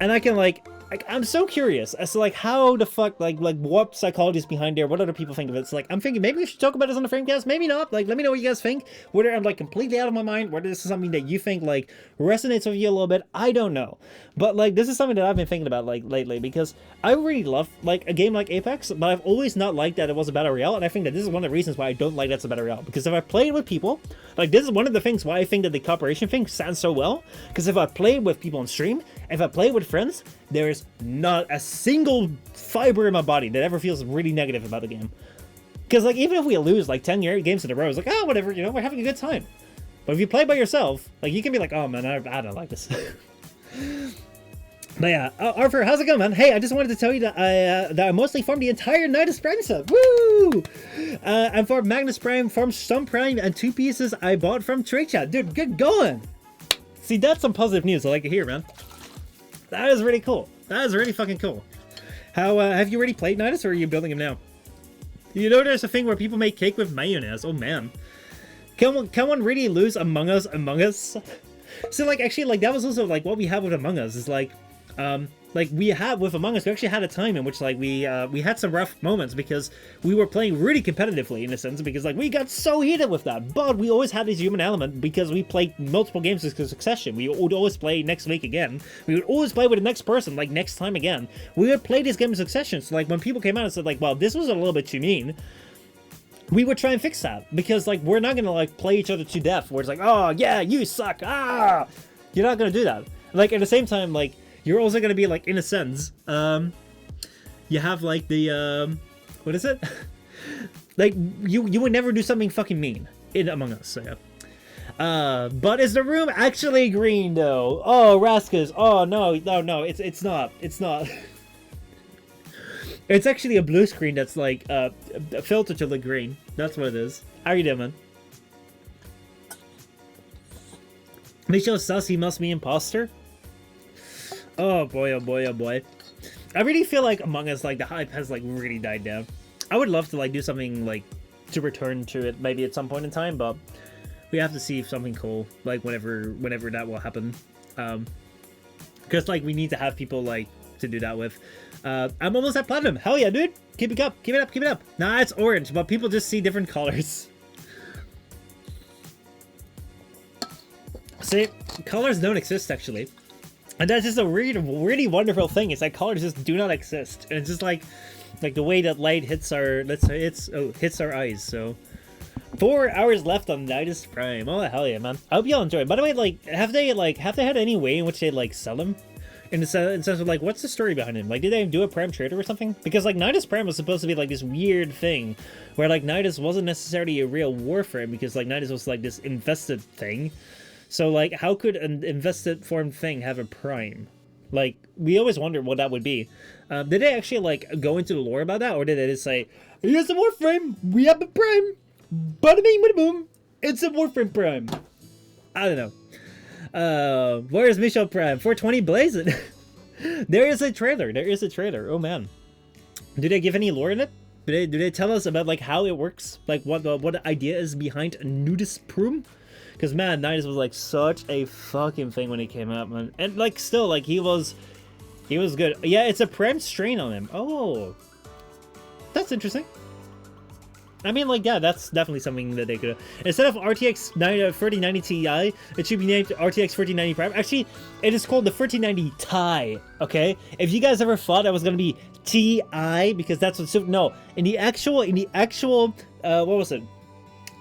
And I can like I'm so curious as to like how the fuck like what psychology is behind there, what other people think of it. It's like I'm thinking maybe we should talk about this on the Framecast, maybe not. Like let me know what you guys think. Whether I'm like completely out of my mind, whether this is something that you think like resonates with you a little bit, I don't know. But like this is something that I've been thinking about like lately, because I really love like a game like Apex, but I've always not liked that it was a battle royale, and I think that this is one of the reasons why I don't like that's a battle royale. Because if I played with people, like this is one of the things why I think that the cooperation thing sounds so well. Because if I played with people on stream, if I played with friends, there's not a single fiber in my body that ever feels really negative about the game. Because, like, even if we lose, like, 10 games in a row, it's like, oh, whatever, you know, we're having a good time. But if you play by yourself, like, you can be like, oh, man, I don't like this. But yeah, Arthur, how's it going, man? Hey, I just wanted to tell you that I mostly farmed the entire Nidus Prime set. Woo! And for Magnus Prime, farmed Stump Prime, and 2 pieces I bought from Trade Chat. Dude, good going! See, that's some positive news I like to hear, man. That is really cool. That is really fucking cool. How, have you already played Nidus, or are you building him now? You know there's a thing where people make cake with mayonnaise. Oh, man. Can one really lose Among Us? So, like, actually, like, that was also, like, what we had with Among Us is, like we had with Among Us, we actually had a time in which, like, we had some rough moments because we were playing really competitively in a sense, because, like, we got so heated with that, but we always had this human element because we played multiple games in succession. We would always play next week again. We would always play with the next person, like, next time again. We would play this game in succession, so, like, when people came out and said, like, well, this was a little bit too mean, we would try and fix that, because, like, we're not gonna, like, play each other to death, where it's like, oh, yeah, you suck, ah! You're not gonna do that. Like, at the same time, like, you're also gonna be, like, in a sense, you have, like, the, what is it? Like, you would never do something fucking mean in Among Us, so yeah. But is the room actually green, though? Oh, Raskas, oh, no, it's not. It's actually a blue screen that's, like, a filter to look green. That's what it is. How are you doing, man? Michel says he must be imposter. Oh boy, oh boy, oh boy. I really feel like Among Us, like, the hype has, like, really died down. I would love to, like, do something, like, to return to it maybe at some point in time, but we have to see if something cool, like, whenever that will happen. Because, like, we need to have people, like, to do that with. I'm almost at platinum. Hell yeah, dude. Keep it up, keep it up, keep it up. Nah, it's orange, but people just see different colors. See, colors don't exist, actually. And that's just a really, really wonderful thing. It's like colors just do not exist. And it's just like the way that light hits our, hits our eyes. So 4 hours left on Nidus Prime. Oh hell yeah, man! I hope y'all enjoy it. By the way, like, have they had any way in which they, like, sell them? In the sense of, like, what's the story behind him? Like, did they do a Prime Trader or something? Because, like, Nidus Prime was supposed to be, like, this weird thing where, like, Nidus wasn't necessarily a real warframe, because, like, Nidus was, like, this invested thing. So, like, how could an invested form thing have a Prime? Like, we always wondered what that would be. Did they actually, like, go into the lore about that? Or did they just say, here's a warframe, we have a Prime, bada bing, bada boom, it's a warframe Prime. I don't know. Where is Michel Prime? 420 blazing. There is a trailer. There is a trailer. Oh man. Do they give any lore in it? Do they tell us about, like, how it works? Like, what the idea is behind Nidus Prime? Because, man, Nidus was, like, such a fucking thing when he came out, man. And, like, still, like, he was good. Yeah, it's a Prime strain on him. Oh, that's interesting. I mean, like, yeah, that's definitely something that they could have. Instead of RTX 3090 Ti, it should be named RTX 3090 Prime. Actually, it is called the 3090 Ti, okay? If you guys ever thought that was going to be Ti, because that's what... No, in the actual, what was it?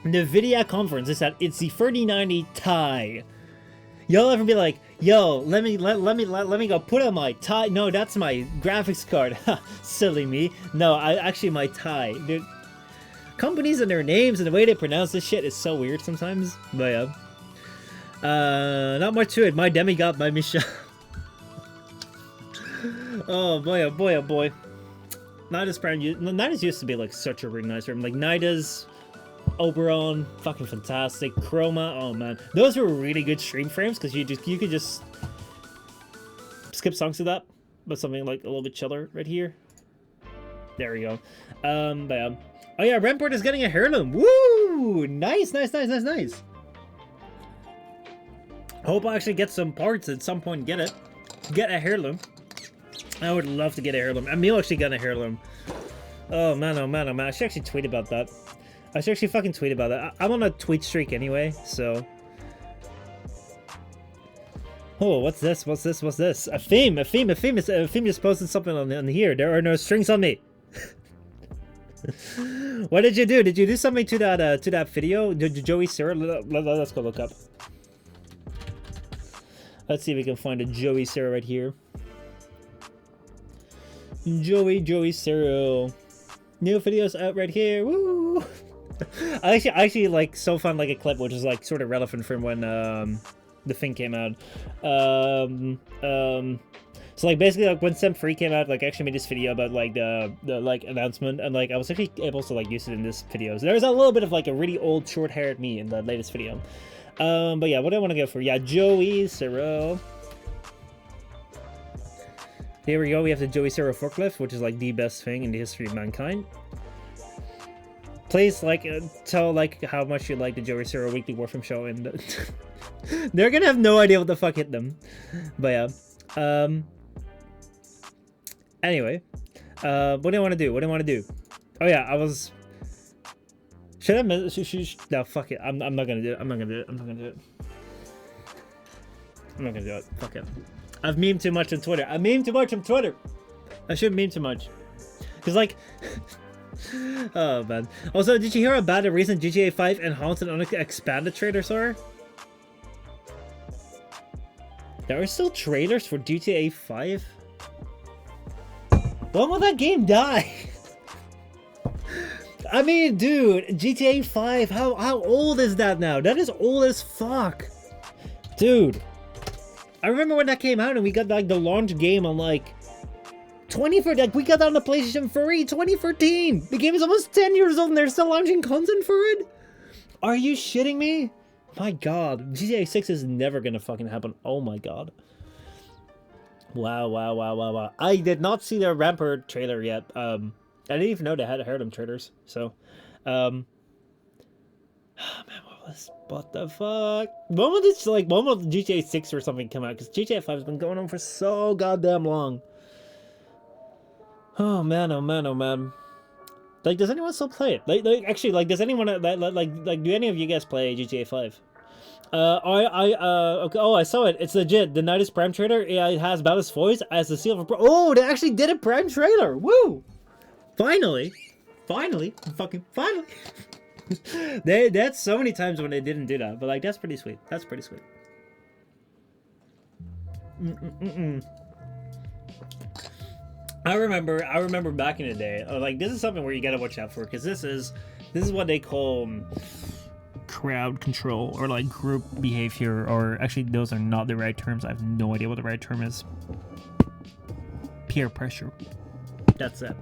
NVIDIA conference, it said it's the 3090 Ti. Y'all ever be like, yo, let me go put on my Ti. No, that's my graphics card. Silly me. No, actually my Ti, dude. Companies and their names and the way they pronounce this shit is so weird sometimes. But yeah. Not much to it. My demigod by Michel. Oh boy, oh boy, oh boy. Nidus Prime. Nidus used to be, like, such a really nice room. Like, Nidus, Oberon, fucking fantastic. Chroma, oh man. Those were really good stream frames, because you could just skip songs to that. But something, like, a little bit chiller right here. There we go. But yeah. Oh yeah, Rampart is getting a heirloom. Woo! Nice, nice, nice, nice, nice. Hope I actually get some parts at some point and get it. Get a heirloom. I would love to get a heirloom. Emil actually got a heirloom. Oh man, oh man, oh man. I should actually tweet about that. I should actually fucking tweet about that. I'm on a tweet streak anyway, so... Oh, what's this? What's this? What's this? A theme just posted something on here. There are no strings on me. What did you do? Did you do something to that video? Did Joey Sarah? Let's go look up. Let's see if we can find a Joey Sarah right here. Joey Cyril. New videos out right here. Woo! I actually like so found like a clip which is like sort of relevant from when the thing came out. So like basically like when Sem 3 came out, like I actually made this video about like the like announcement, and like I was actually able to like use it in this video. So there's a little bit of like a really old short-haired me in the latest video. But yeah, what do I want to go for? Yeah, Joey Cyril. Here we go. We have the Joey Cyril forklift, which is like the best thing in the history of mankind. Please like tell like how much you like the Joey Cyril weekly Warframe show, and they're gonna have no idea what the fuck hit them. But yeah. Anyway, what do I want to do? What do I want to do? Oh yeah, I was. Should I? No, fuck it. I'm not gonna do it. I'm not gonna do it. I'm not gonna do it. I'm not gonna do it. Fuck it. I've memed too much on Twitter. I meme too much on Twitter. I shouldn't meme too much. Cause like, oh man. Also, did you hear about the recent GTA 5 enhanced and expanded trailers are? There are still trailers for GTA 5. When will that game die? I mean, dude, GTA 5, how old is that now? That is old as fuck. Dude. I remember when that came out and we got like the launch game on like 2014, like we got that on the PlayStation 3, 2014. The game is almost 10 years old and they're still launching content for it? Are you shitting me? My god, GTA 6 is never gonna fucking happen. Oh my god. Wow. I did not see the Rampart trailer yet. I didn't even know they had Harlem trailers. So, oh man, what the fuck? When will this, like, when will GTA 6 or something come out? Because GTA 5 has been going on for so goddamn long. Oh man. Like, does anyone still play it? Like actually, like, does anyone, like, do any of you guys play GTA 5? Okay, oh, I saw it. It's legit. The Nidus Prime trailer, it has Ballas voice as the seal of a oh, they actually did a Prime trailer. Woo! Finally. Fucking finally. That's so many times when they didn't do that, but like that's pretty sweet. That's pretty sweet. I remember back in the day, like this is something where you gotta watch out for, because this is what they call crowd control, or like group behavior, or actually those are not the right terms. I have no idea what the right term is. Peer pressure. That's it.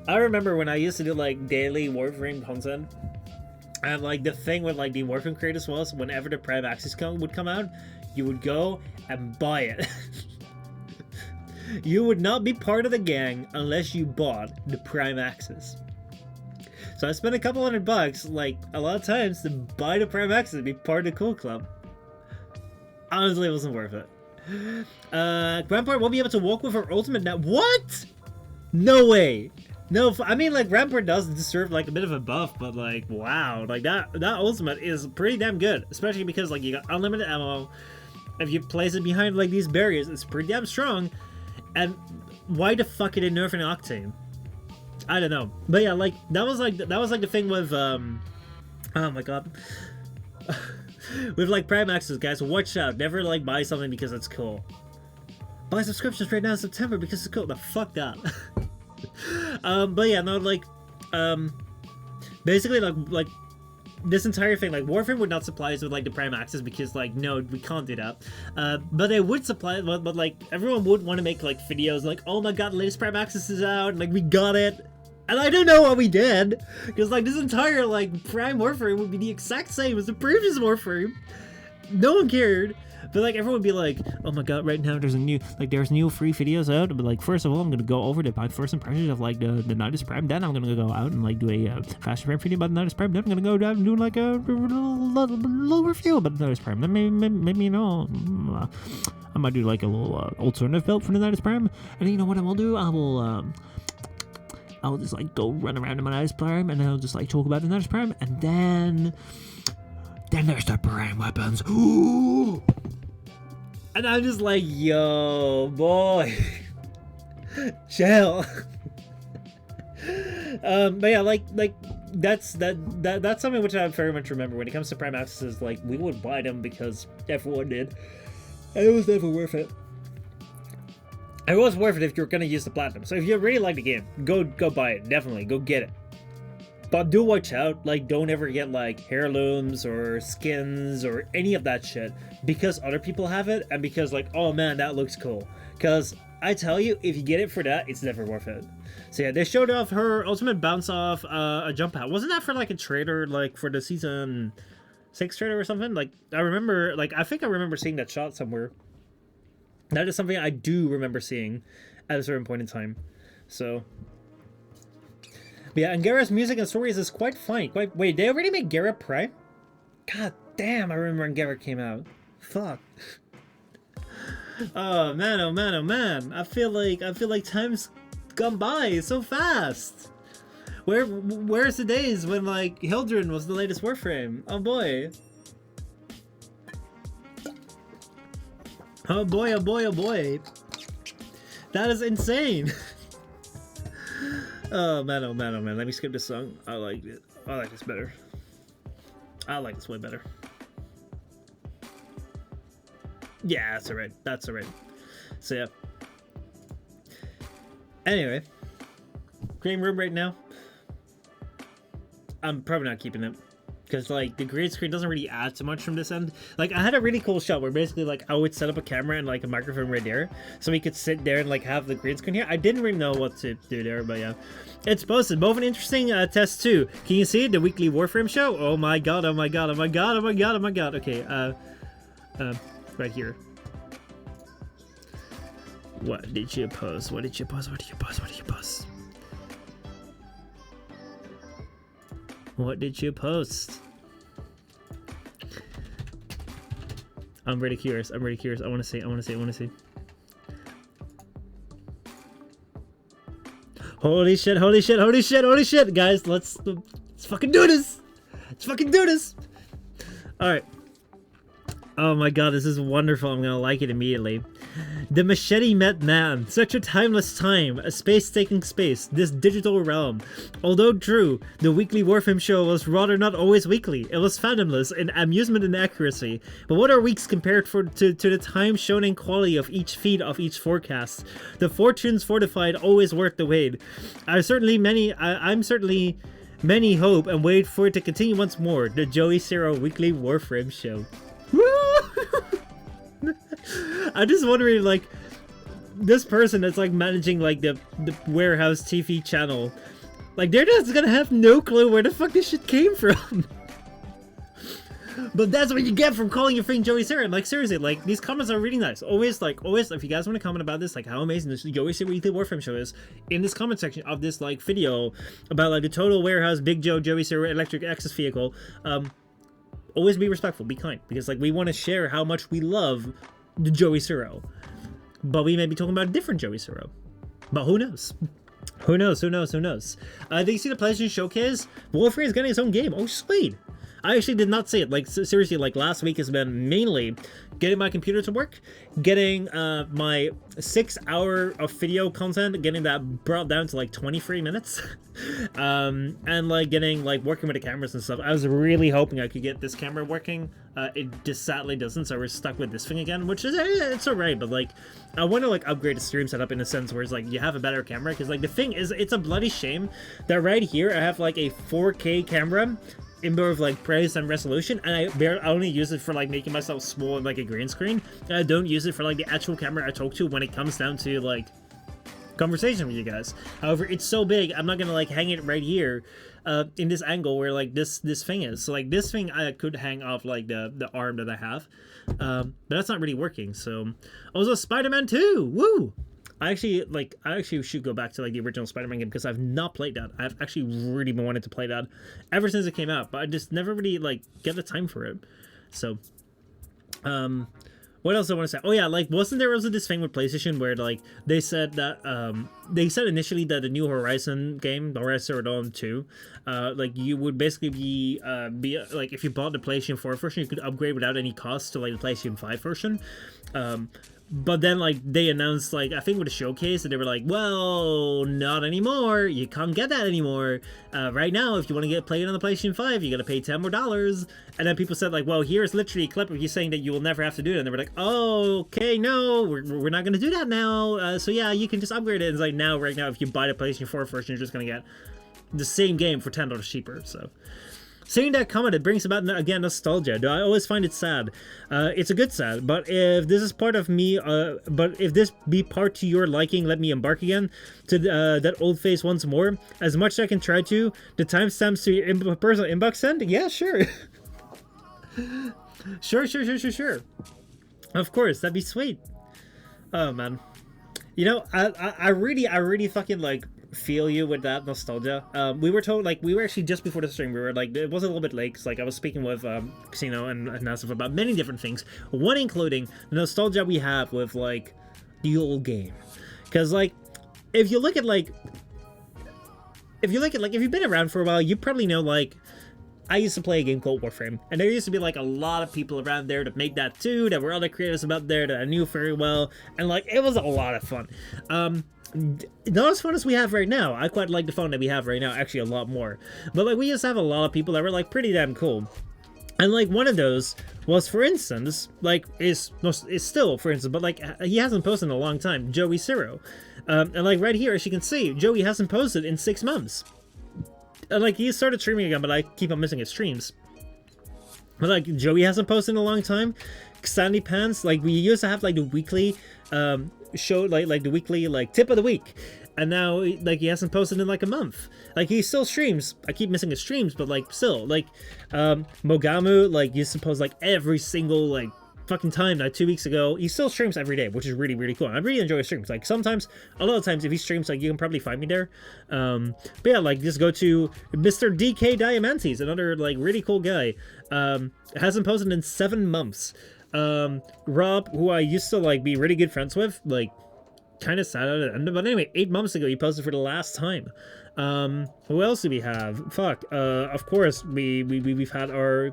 I remember when I used to do like daily Warframe content, and like the thing with like the Warframe creators was, whenever the Prime Access would come out, you would go and buy it. You would not be part of the gang unless you bought the Prime Access. So I spent a couple $100, like a lot of times, to buy the Prime Access and be part of the Cool Club. Honestly, it wasn't worth it. Rampart won't be able to walk with her ultimate now. What? No way. No, I mean, like, Rampart does deserve, like, a bit of a buff, but, like, wow. Like, that ultimate is pretty damn good. Especially because, like, you got unlimited ammo. If you place it behind, like, these barriers, it's pretty damn strong. And why the fuck are they nerfing Octane? I don't know. But yeah, like, that was like the thing with, oh my god. With, like, Prime Access, guys, watch out. Never, like, buy something because it's cool. Buy subscriptions right now in September because it's cool. The fuck that. But yeah, no, like, basically, like, this entire thing, like, Warframe would not supply us with, like, the Prime Access because, like, no, we can't do that. But they would supply it, but like, everyone would want to make, like, videos like, oh my god, the latest Prime Access is out, and, like, we got it. And I don't know what we did, because, like, this entire, like, Prime Warframe would be the exact same as the previous Warframe. No one cared. But, like, everyone would be like, oh my god, right now there's new free videos out. But, like, first of all, I'm going to go over my first impressions of, like, the Nidus Prime. Then I'm going to go out and, like, do a faster frame video about the Nidus Prime. Then I'm going to go down and do, like, a little review about the Nidus Prime. Then maybe, you know, I might do, like, a little alternative build for the Nidus Prime. And you know what I will do? I'll just, like, go run around in my Nidus Prime, and I'll just, like, talk about the Nidus Prime. And then there's the Prime weapons. Ooh! And I'm just like, yo, boy, chill. But yeah, like that's something which I very much remember when it comes to Prime Accesses. Like, we would buy them because everyone did, and it was never worth it. It was worth it if you're gonna use the platinum. So if you really like the game, go buy it. Definitely, go get it. But do watch out, like, don't ever get, like, heirlooms or skins or any of that shit because other people have it and because, like, oh man, that looks cool. Because I tell you, if you get it for that, it's never worth it. So yeah, they showed off her ultimate bounce off a jump pad. Wasn't that for, like, a trailer, like, for the season 6 trailer or something? Like, I remember, like, I think I remember seeing that shot somewhere. That is something I do remember seeing at a certain point in time. So... But yeah, and Gara's music and stories is quite funny. Wait, they already made Gara Prime? God damn, I remember when Gara came out. Fuck. Oh man, oh man, oh man. I feel like time's gone by so fast. Where's the days when like Hildren was the latest Warframe? Oh boy. Oh boy, oh boy, oh boy. That is insane. Oh man, oh man, oh man. Let me skip this song. I like it. I like this better. I like this way better. Yeah, that's alright. That's alright. So yeah. Anyway. Green room right now. I'm probably not keeping it. Because, like, the green screen doesn't really add too much from this end. Like, I had a really cool shot where basically, like, I would set up a camera and, like, a microphone right there. So we could sit there and, like, have the green screen here. I didn't really know what to do there, but yeah. It's posted. Both an interesting test, too. Can you see it? The weekly Warframe show? Oh my god, oh my god, oh my god, oh my god, oh my god. Okay, right here. What did you post? What did you post? What did you post? What did you post? What did you post? I'm really curious. I'm really curious. I want to see. I want to see. I want to see. Holy shit! Holy shit! Holy shit! Holy shit! Guys, let's fucking do this. Let's fucking do this. All right. Oh my god, this is wonderful. I'm gonna like it immediately. The machete met man. Such a timeless time. A space-taking space. This digital realm. Although true, the weekly Warframe show was rather not always weekly. It was fathomless in amusement and accuracy. But what are weeks compared to the time shown in quality of each feed of each forecast? The fortunes fortified always worth the wait. I'm certainly many hope and wait for it to continue once more. The Joey Zero weekly Warframe show. I'm just wondering, like, this person that's like managing like the warehouse TV channel, like they're just gonna have no clue where the fuck this shit came from. But that's what you get from calling your thing Joey Sarah. Like seriously, like these comments are really nice. Always, if you guys want to comment about this, like how amazing this Joey Sarah Weekly Warframe show is, in this comment section of this like video about like the total warehouse Big Joe Joey Sarah electric access vehicle, always be respectful, be kind, because like we want to share how much we love the Joey Zero, but we may be talking about a different Joey Zero. But who knows? Who knows? Who knows? Who knows? Did you see the PlayStation Showcase? Warframe is getting its own game. Oh, sweet! I actually did not see it. Like seriously, like last week has been mainly getting my computer to work, getting my 6 hour of video content, getting that brought down to like 23 minutes, and like getting like working with the cameras and stuff. I was really hoping I could get this camera working. It just sadly doesn't, so we're stuck with this thing again, which is it's alright. But like, I want to like upgrade the stream setup in a sense where it's like you have a better camera, because like the thing is, it's a bloody shame that right here I have like a 4K camera in both like price and resolution, and I only use it for like making myself small and like a green screen, and I don't use it for like the actual camera I talk to when it comes down to like conversation with you guys. However, it's so big, I'm not gonna like hang it right here in this angle where like this thing is. So like this thing I could hang off like the arm that I have, but that's not really working. So also Spider-Man 2, woo! I actually should go back to like the original Spider-Man game, because I've not played that. I've actually really been wanting to play that ever since it came out, but I just never really like get the time for it. So what else I want to say? Oh yeah, like wasn't there also this thing with PlayStation where like they said that they said initially that the new Horizon game, Horizon Zero Dawn 2, like you would basically be like if you bought the PlayStation 4 version, you could upgrade without any cost to like the PlayStation 5 version. But then, like, they announced, like, I think with a showcase, and they were like, well, not anymore. You can't get that anymore. Right now, if you want to play it on the PlayStation 5, you got to pay $10 more. And then people said, like, well, here's literally a clip of you saying that you will never have to do it. And they were like, oh, okay, no, we're not going to do that now. So, yeah, you can just upgrade it. And it's like, now, right now, if you buy the PlayStation 4 version, you're just going to get the same game for $10 cheaper. So... Seeing that comment, it brings about, again, nostalgia. Do I always find it sad? It's a good sad, but if this is part of me, but if this be part to your liking, let me embark again to that old face once more. As much as I can try to, the timestamps to your personal inbox send? Yeah, sure. Sure. Of course, that'd be sweet. Oh, man. You know, I really fucking, like, feel you with that nostalgia. We were told, like, we were actually just before the stream, we were like, it was a little bit late, cause, like, I was speaking with Casino and Nassif about many different things, one including the nostalgia we have with, like, the old game. Because, like, if you look at, like, if you've been around for a while, you probably know, like, I used to play a game called Warframe, and there used to be, like, a lot of people around there that made that too, that were other creators about there that I knew very well, and, like, it was a lot of fun. Not as fun as we have right now. I quite like the fun that we have right now, actually a lot more. But, like, we used to have a lot of people that were, like, pretty damn cool. And, like, one of those was, for instance, like, is still, for instance, but, like, he hasn't posted in a long time, Joey Zero. And, like, right here, as you can see, Joey hasn't posted in 6 months. And, like, he started streaming again, but I keep on missing his streams. But, like, Joey hasn't posted in a long time. Sandy Pants, like, we used to have, like, the weekly, show, like the weekly, like, tip of the week. And now, like, he hasn't posted in, like, a month. Like, he still streams. I keep missing his streams, but, like, still. Like, Mogamu, like, used to post, like, every single, like, fucking time, like, 2 weeks ago. He still streams every day, which is really, really cool. I really enjoy his streams. Like, sometimes, a lot of times, if he streams, like, you can probably find me there. But yeah, like, just go to Mr. DK Diamantes, another, like, really cool guy. Hasn't posted in 7 months. Rob, who I used to, like, be really good friends with, like, kind of sad at the end. But anyway, 8 months ago, he posted for the last time. Who else do we have? Fuck. Of course, we've had our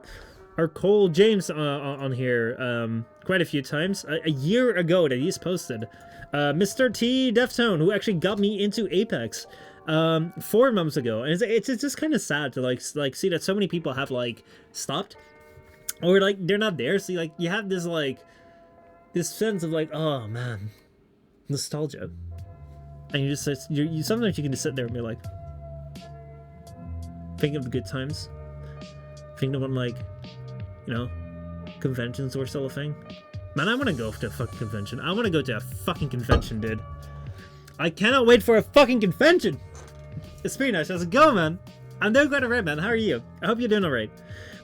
Cole James on here quite a few times. A year ago that he's posted. Mr. T Deftone, who actually got me into Apex 4 months ago, and it's just kind of sad to like see that so many people have, like, stopped, or, like, they're not there. So, like, you have this, like, this sense of, like, oh man, nostalgia, and you sometimes you can just sit there and be like, thinking of the good times, thinking of when, like, you know, conventions were still a thing. Man, I want to go to a fucking convention. I want to go to a fucking convention, dude. I cannot wait for a fucking convention. It's pretty nice. How's it going, man? I'm doing quite alright, man. How are you? I hope you're doing alright.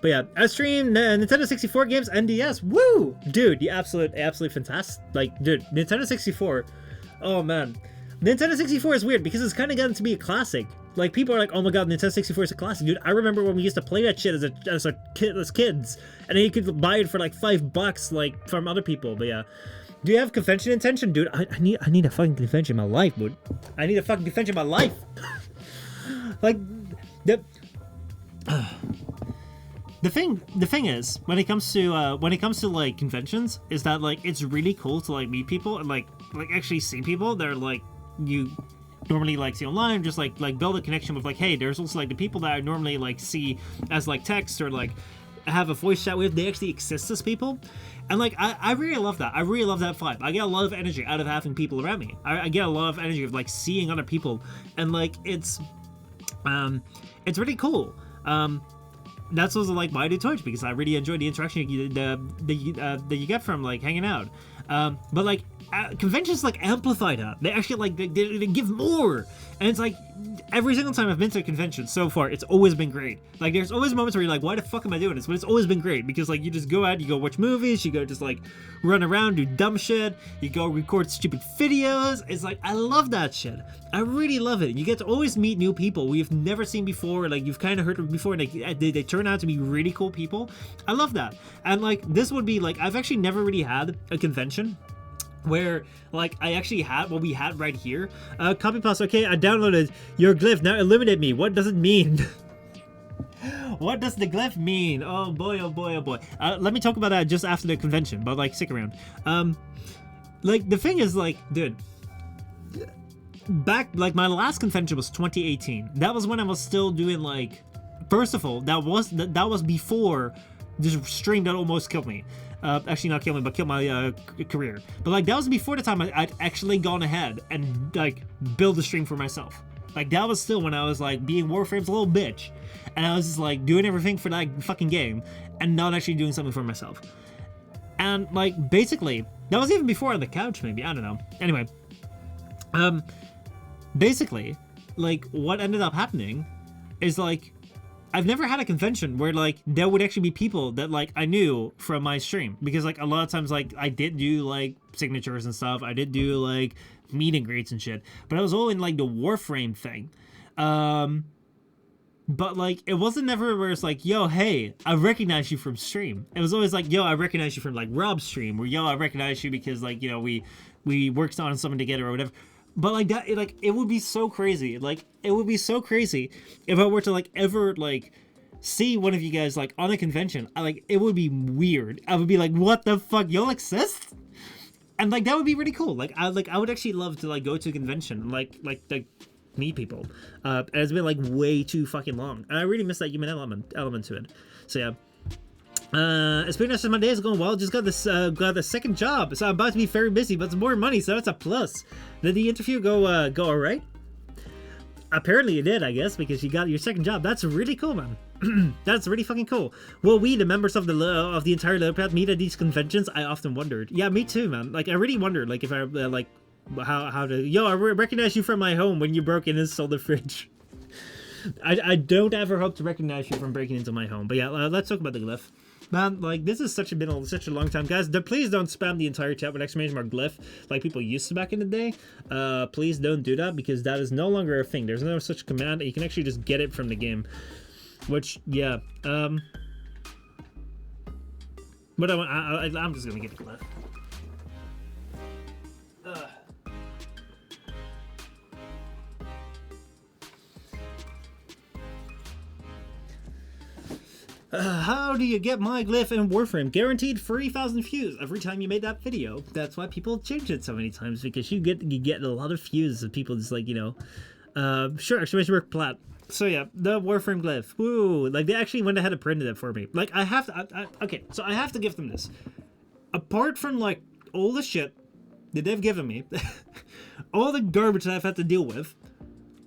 But yeah, I stream Nintendo 64 games, NDS. Woo! Dude, the absolutely fantastic. Like, dude, Nintendo 64. Oh, man. Nintendo 64 is weird because it's kind of gotten to be a classic. Like, people are like, oh my god, Nintendo 64 is a classic. Dude, I remember when we used to play that shit as kids. And then you could buy it for, like, $5, like, from other people. But yeah. Do you have convention intention? Dude, I need a fucking convention in my life, dude. I need a fucking convention in my life. Like, the thing is, when it comes to like conventions, is that, like, it's really cool to, like, meet people and like actually see people that are, like, you normally, like, see online, just like build a connection with, like, hey, there's also, like, the people that I normally, like, see as, like, text or, like, have a voice chat with, they actually exist as people. And, like, I really love that. I really love that vibe. I get a lot of energy out of having people around me. I get a lot of energy of, like, seeing other people, and, like, it's really cool. That's also, like, why I do Twitch, because I really enjoy the interaction that you get from, like, hanging out. But, like, conventions, like, amplify that. They actually, like, they give more. And it's like, every single time I've been to a convention so far, it's always been great. Like, there's always moments where you're like, why the fuck am I doing this? But it's always been great, because, like, you just go out, you go watch movies, you go just, like, run around, do dumb shit, you go record stupid videos. It's like, I love that shit. I really love it. You get to always meet new people we've never seen before, like, you've kind of heard of before, and they turn out to be really cool people. I love that. And, like, this would be, like, I've actually never really had a convention where, like, I actually had what we had right here. Copy paste. Okay, I downloaded your glyph. Now eliminate me. What does it mean? What does the glyph mean? Oh boy, oh boy, oh boy. Let me talk about that just after the convention, but, like, stick around. like, the thing is, like, dude, back, like, my last convention was 2018. That was when I was still doing, like, first of all, that was before this stream that almost killed me. Actually, not kill me, but kill my career. But, like, that was before the time I'd actually gone ahead and, like, build a stream for myself. Like, that was still when I was, like, being Warframe's little bitch. And I was just, like, doing everything for that fucking game and not actually doing something for myself. And, like, basically, that was even before on the couch, maybe. I don't know. Anyway. Basically, like, what ended up happening is, like, I've never had a convention where, like, there would actually be people that, like, I knew from my stream. Because, like, a lot of times, like, I did do, like, signatures and stuff. I did do, like, meet and greets and shit. But I was all in, like, the Warframe thing. But, like, it wasn't never where it's like, yo, hey, I recognize you from stream. It was always like, yo, I recognize you from, like, Rob's stream. Or, yo, I recognize you because, like, you know, we worked on something together or whatever. But, like, that, it would be so crazy. Like, it would be so crazy if I were to, like, ever, like, see one of you guys, like, on a convention. It would be weird. I would be like, what the fuck? Y'all exist? And, like, that would be really cool. Like, I would actually love to, like, go to a convention and, like, meet people. And it's been, like, way too fucking long. And I really miss that human element to it. So, yeah. It's pretty nice. My day is going well. Just got the second job, so I'm about to be very busy, but it's more money, so that's a plus. Did the interview go all right? Apparently it did, I guess, because you got your second job. That's really cool, man. That's really fucking cool. Will we, the members of the entire Leopard, meet at these conventions? I often wondered. Yeah, me too, man. Like, I really wondered, like, if I like how to. Yo, I recognize you from my home when you broke in and stole the fridge. I don't ever hope to recognize you from breaking into my home. But yeah, let's talk about the glyph. Man, like, this has such a long time. Guys, please don't spam the entire chat with exclamation mark glyph like people used to back in the day. Please don't do that, because that is no longer a thing. There's no such command. You can actually just get it from the game. Which, yeah. But I'm just gonna get the glyph. How do you get my glyph in Warframe? Guaranteed 3,000 views every time you made that video. That's why people change it so many times, because you get a lot of views of people just, like, you know, sure, exclamation mark plat. So yeah, the Warframe glyph. Woo! Like, they actually went ahead and printed it for me. Like, I have to. Okay, so I have to give them this. Apart from, like, all the shit that they've given me, all the garbage that I've had to deal with,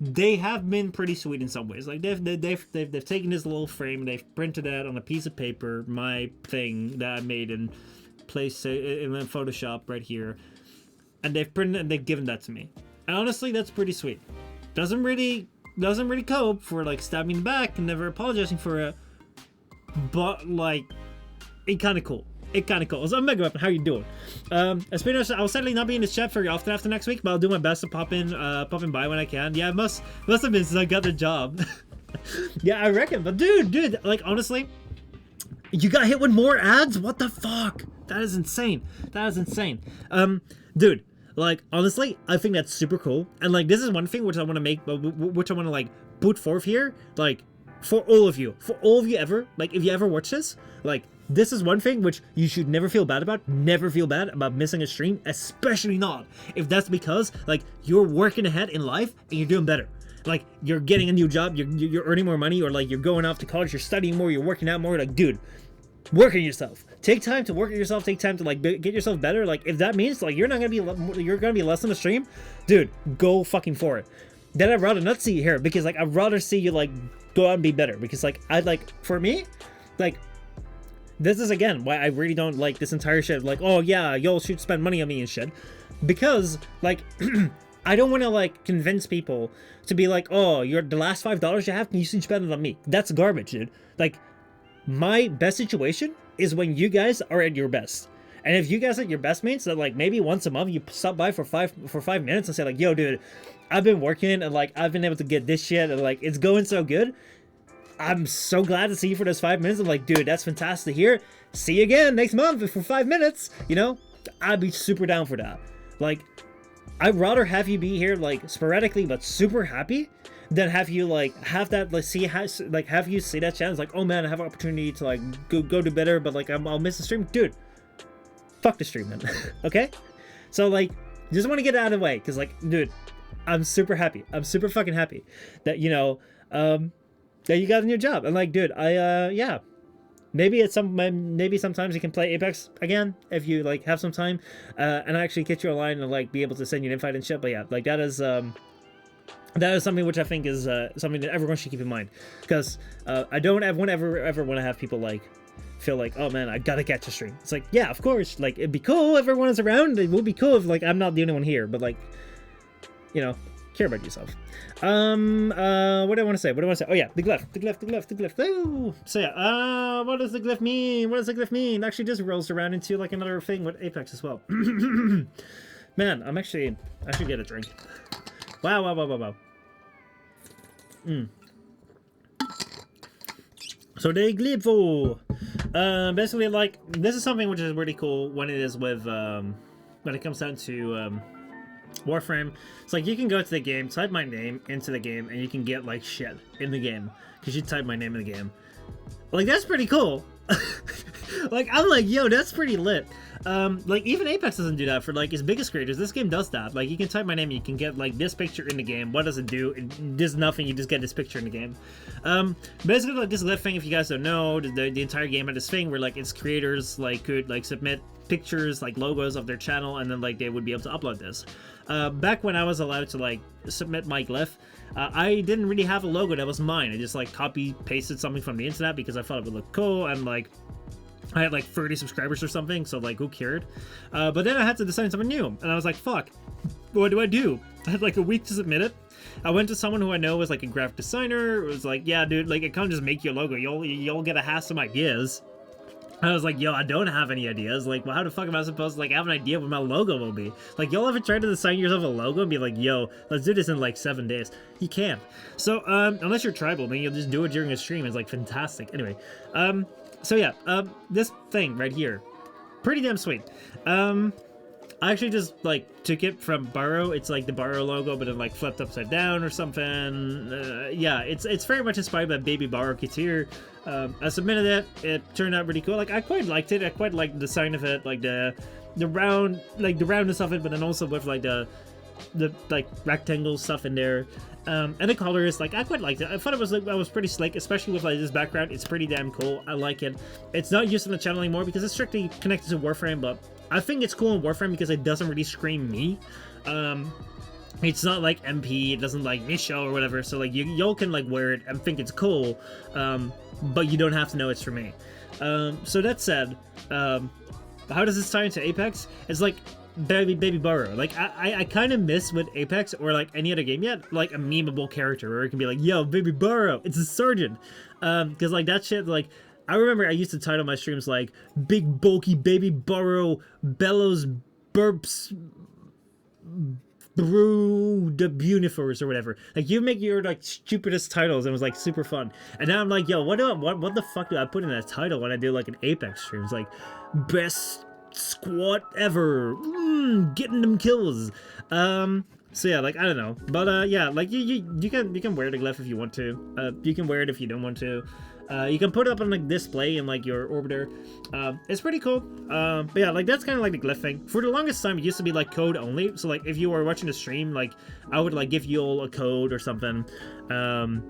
they have been pretty sweet in some ways. Like, they've taken this little frame and they've printed out on a piece of paper my thing that I made and placed it in Photoshop right here, and they've printed it and they've given that to me. And honestly, that's pretty sweet. Doesn't really cope for, like, stabbing me in the back and never apologizing for it, but, like, it kind of cool. So, Mega Weapon, how you doing? I'll sadly not be in this chat very often after next week, but I'll do my best to pop in by when I can. Yeah, it must have been since I got the job. Yeah, I reckon. But dude, like, honestly, you got hit with more ads? What the fuck? That is insane. Dude, like, honestly, I think that's super cool. And, like, this is one thing which I want to like put forth here, like, for all of you ever, like, if you ever watch this, like, this is one thing which you should never feel bad about. Never feel bad about missing a stream, especially not if that's because, like, you're working ahead in life and you're doing better. Like, you're getting a new job, you're earning more money, or, like, you're going off to college, you're studying more, you're working out more. Like, dude, work on yourself. Take time to work on yourself. Take time to, like, get yourself better. Like, if that means, like, you're gonna be less on the stream, dude, go fucking for it. Then I'd rather not see you here, because, like, I'd rather see you, like, go out and be better. Because, like, for me, like, this is, again, why I really don't like this entire shit. Like, oh, yeah, y'all should spend money on me and shit. Because, like, I don't want to, like, convince people to be like, oh, the last $5 you have, you should spend it on me. That's garbage, dude. Like, my best situation is when you guys are at your best. And if you guys are at your best means that, like, maybe once a month you stop by for 5 minutes and say, like, yo, dude, I've been working and, like, I've been able to get this shit and, like, it's going so good. I'm so glad to see you for those 5 minutes. I'm like, dude, that's fantastic to hear. See you again next month for 5 minutes. You know, I'd be super down for that. Like, I'd rather have you be here, like, sporadically but super happy than have you, like, have that, like, have you see that chance, like, oh man, I have an opportunity to, like, go do better, but, like, I'll miss the stream. Dude, fuck the stream, man. Okay? So like, just want to get it out of the way, because like, dude, I'm super happy. I'm super fucking happy that, you know, that you got a new job. And like, dude, yeah. Maybe sometimes you can play Apex again if you like have some time, and actually get you online and like be able to send you an invite and shit. But yeah, like that is something which I think is something that everyone should keep in mind, because I don't ever want to have people like feel like, oh man, I gotta catch a stream. It's like, yeah, of course, like it'd be cool if everyone is around. It would be cool if like I'm not the only one here, but like, you know, care about yourself. What do I want to say? Oh yeah, the glyph. Ooh. So yeah, what does the glyph mean? It actually just rolls around into like another thing with Apex as well. Man, I should get a drink. Wow. So the glyph, basically like, this is something which is really cool when it is with, when it comes down to, Warframe. It's like you can go to the game, type my name into the game, and you can get like shit in the game because you type my name in the game. Like, that's pretty cool. Like, I'm like, yo, that's pretty lit. Like, even Apex doesn't do that for like its biggest creators. This game does that. Like, you can type my name and you can get like this picture in the game. What does it do? It does nothing. You just get this picture in the game. Basically, like this glyph thing, if you guys don't know, the entire game had this thing where like its creators like could like submit pictures, like logos of their channel, and then like they would be able to upload this. Back when I was allowed to like submit my glyph, I didn't really have a logo that was mine. I just like copy pasted something from the internet because I thought it would look cool, and like I had like 30 subscribers or something, so like who cared? But then I had to design something new, and I was like, fuck, what do I do? I had like a week to submit it. I went to someone who I know was like a graphic designer. It was like, yeah, dude, like it can't just make your logo. You'll get to have some ideas. I was like, yo, I don't have any ideas. Like, well, how the fuck am I supposed to like have an idea what my logo will be? Like, y'all ever tried to design yourself a logo and be like, yo, let's do this in like 7 days? You can't. So, unless you're tribal, then you'll just do it during a stream. It's like fantastic. Anyway, so yeah, this thing right here, pretty damn sweet. I actually just like took it from Burrow. It's like the Burrow logo, but then like flipped upside down or something. Yeah, it's very much inspired by Baby Burrow Couture. I submitted it. It turned out really cool. Like I quite liked it. I quite liked the design of it, like the roundness of it, but then also with like the like rectangle stuff in there. And the colors, like I quite liked it. I thought it was pretty slick, especially with like this background. It's pretty damn cool. I like it. It's not used on the channel anymore because it's strictly connected to Warframe, but I think it's cool in Warframe because it doesn't really scream me. It's not like MP, it doesn't like Michel or whatever, so like y'all can like wear it and think it's cool, but you don't have to know it's for me. So that said, how does this tie into Apex? It's like Baby Burrow. Like I kind of miss with Apex or like any other game yet, like a memeable character where it can be like, yo, Baby Burrow, it's a sergeant. Because like that shit, like I remember I used to title my streams like Big Bulky Baby Burrow Bellows Burps Brew the Universe or whatever. Like you make your like stupidest titles and it was like super fun. And now I'm like, yo, what the fuck do I put in that title when I do like an Apex stream? It's like best squad ever, getting them kills. So yeah, like I don't know, but yeah, like you can wear the glyph if you want to. You can wear it if you don't want to. You can put it up on like display in like your orbiter. It's pretty cool. But yeah, like that's kind of like the glyph thing. For the longest time, it used to be like code only. So like if you were watching the stream, like I would like give you all a code or something, and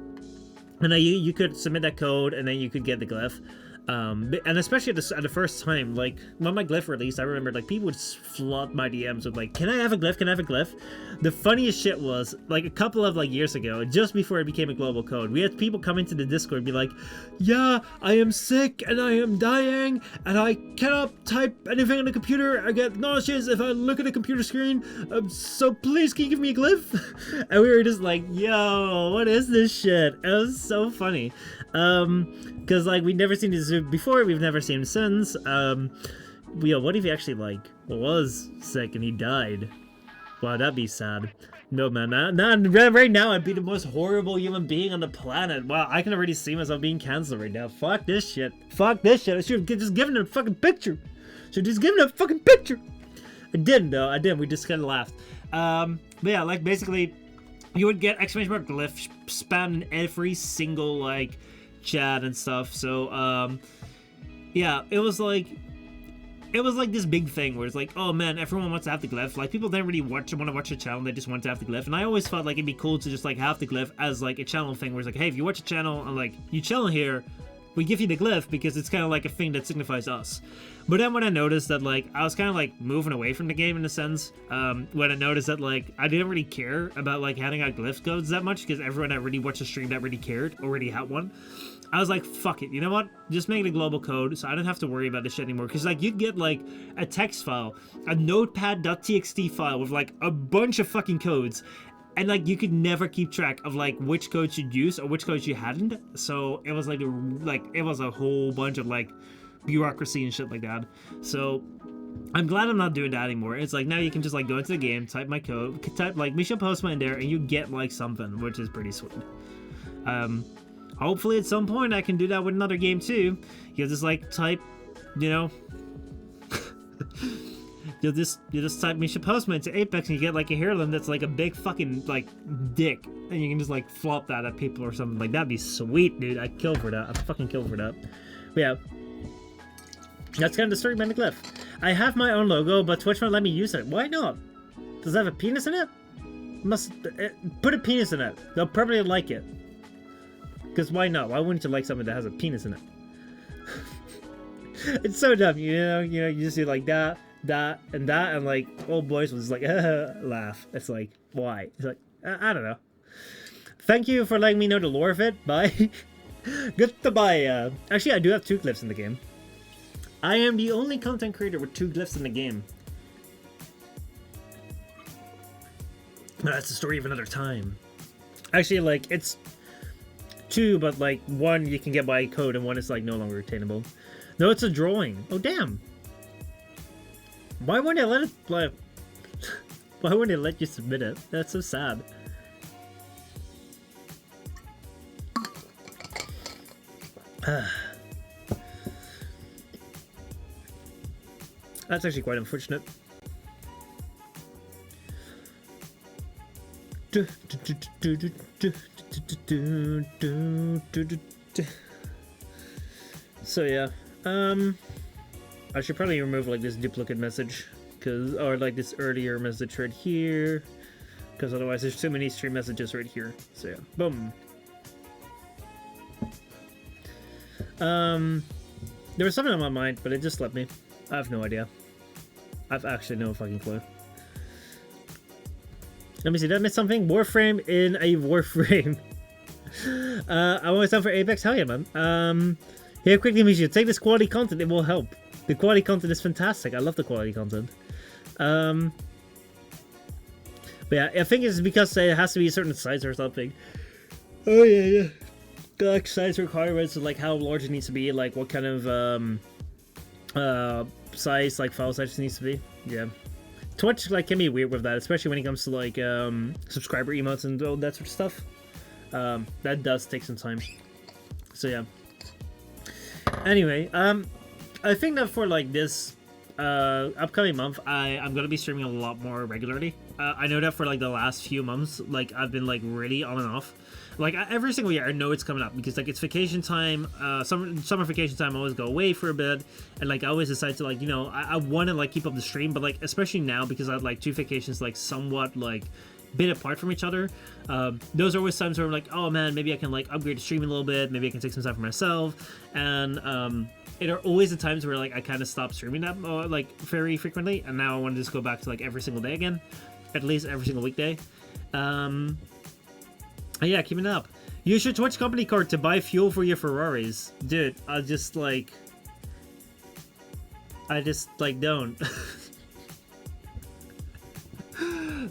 then you could submit that code and then you could get the glyph. And especially at the first time, like when my glyph released, I remember like people would flood my DMs with like, can I have a glyph? Can I have a glyph? The funniest shit was like a couple of like years ago, just before it became a global code, we had people come into the Discord and be like, yeah, I am sick and I am dying and I cannot type anything on the computer. I get nauseous if I look at the computer screen. So please can you give me a glyph? And we were just like, yo, what is this shit? It was so funny. Because like we've never seen this before, we've never seen him since. What if he actually like was sick and he died? Wow, that'd be sad. No man, right now I'd be the most horrible human being on the planet. Wow, I can already see myself being cancelled right now. Fuck this shit. Fuck this shit. I should have just given him a fucking picture. Should have just given him a fucking picture. I didn't though. I didn't. We just kind of laughed. But yeah, like basically, you would get exclamation mark glyph spammed in every single like chat and stuff. So yeah, it was like it was like this big thing where it's like, oh man, everyone wants to have the glyph. Like, people don't really want to watch a channel, they just want to have the glyph. And I always felt like it'd be cool to just like have the glyph as like a channel thing where it's like, hey, if you watch a channel and like you channel here, we give you the glyph because it's kind of like a thing that signifies us. But then when I noticed that like I was kind of like moving away from the game in a sense, when I noticed that like I didn't really care about like handing out glyph codes that much because everyone that really watched the stream that really cared already had one. I was like, fuck it, you know what? Just make it a global code so I don't have to worry about this shit anymore. Because, like, you'd get, like, a text file, a notepad.txt file with, like, a bunch of fucking codes. And, like, you could never keep track of, like, which codes you'd use or which codes you hadn't. So it was, like, it was a whole bunch of, like, bureaucracy and shit like that. So I'm glad I'm not doing that anymore. It's like, now you can just, like, go into the game, type my code, type, like, Michel Postma in there, and you get, like, something, which is pretty sweet. Hopefully at some point I can do that with another game too. You'll just like type, you know, you'll just type Michel Postma into Apex and you get like a heirloom that's like a big fucking like dick, and you can just like flop that at people or something. Like, that'd be sweet, dude. I'd kill for that. I'd fucking kill for that. But yeah, that's kind of the story behind the glyph. I have my own logo, but Twitch won't let me use it. Why not? Does it have a penis in it? Put a penis in it. They'll probably like it. Because why not? Why wouldn't you like something that has a penis in it? It's so dumb, you know, you just do like that, and like old boys will just like laugh. It's like, why? It's like, I don't know. Thank you for letting me know the lore of it. Bye. Goodbye. Actually, I do have 2 glyphs in the game. I am the only content creator with 2 glyphs in the game. But that's the story of another time. Actually, like, it's 2, but like 1 you can get by code and 1 is like no longer attainable. No, it's a drawing. Oh damn! Why wouldn't it let it? Like, why wouldn't it let you submit it? That's so sad. That's actually quite unfortunate. So yeah, I should probably remove like this duplicate message, or like this earlier message right here, because otherwise there's too many stream messages right here. So yeah, boom. There was something on my mind, but it just left me. I have no idea. I've actually no fucking clue. Let me see, did I miss something? Warframe in a Warframe. I want to sign for Apex? Hell yeah, man. Here, quickly, Michel, take this quality content, it will help. The quality content is fantastic. I love the quality content. But yeah, I think it's because it has to be a certain size or something. Oh yeah. Like size requirements, like how large it needs to be, like what kind of size, like file size it needs to be. Yeah. Twitch like can be weird with that, especially when it comes to like subscriber emotes and all that sort of stuff. That does take some time. So yeah. Anyway, I think that for like this upcoming month, I'm gonna be streaming a lot more regularly. I know that for like the last few months, like I've been like really on and off. Like every single year, I know it's coming up because like it's vacation time. Summer vacation time, I always go away for a bit, and like I always decide to like, you know, I want to like keep up the stream, but like especially now because I have like 2 vacations like somewhat like bit apart from each other. Those are always times where I'm like, oh man, maybe I can like upgrade the stream a little bit. Maybe I can take some time for myself, and it are always the times where like I kind of stop streaming that like very frequently, and now I want to just go back to like every single day again, at least every single weekday. Yeah, keeping it up. Use your Twitch company card to buy fuel for your Ferraris. Dude, I just like don't.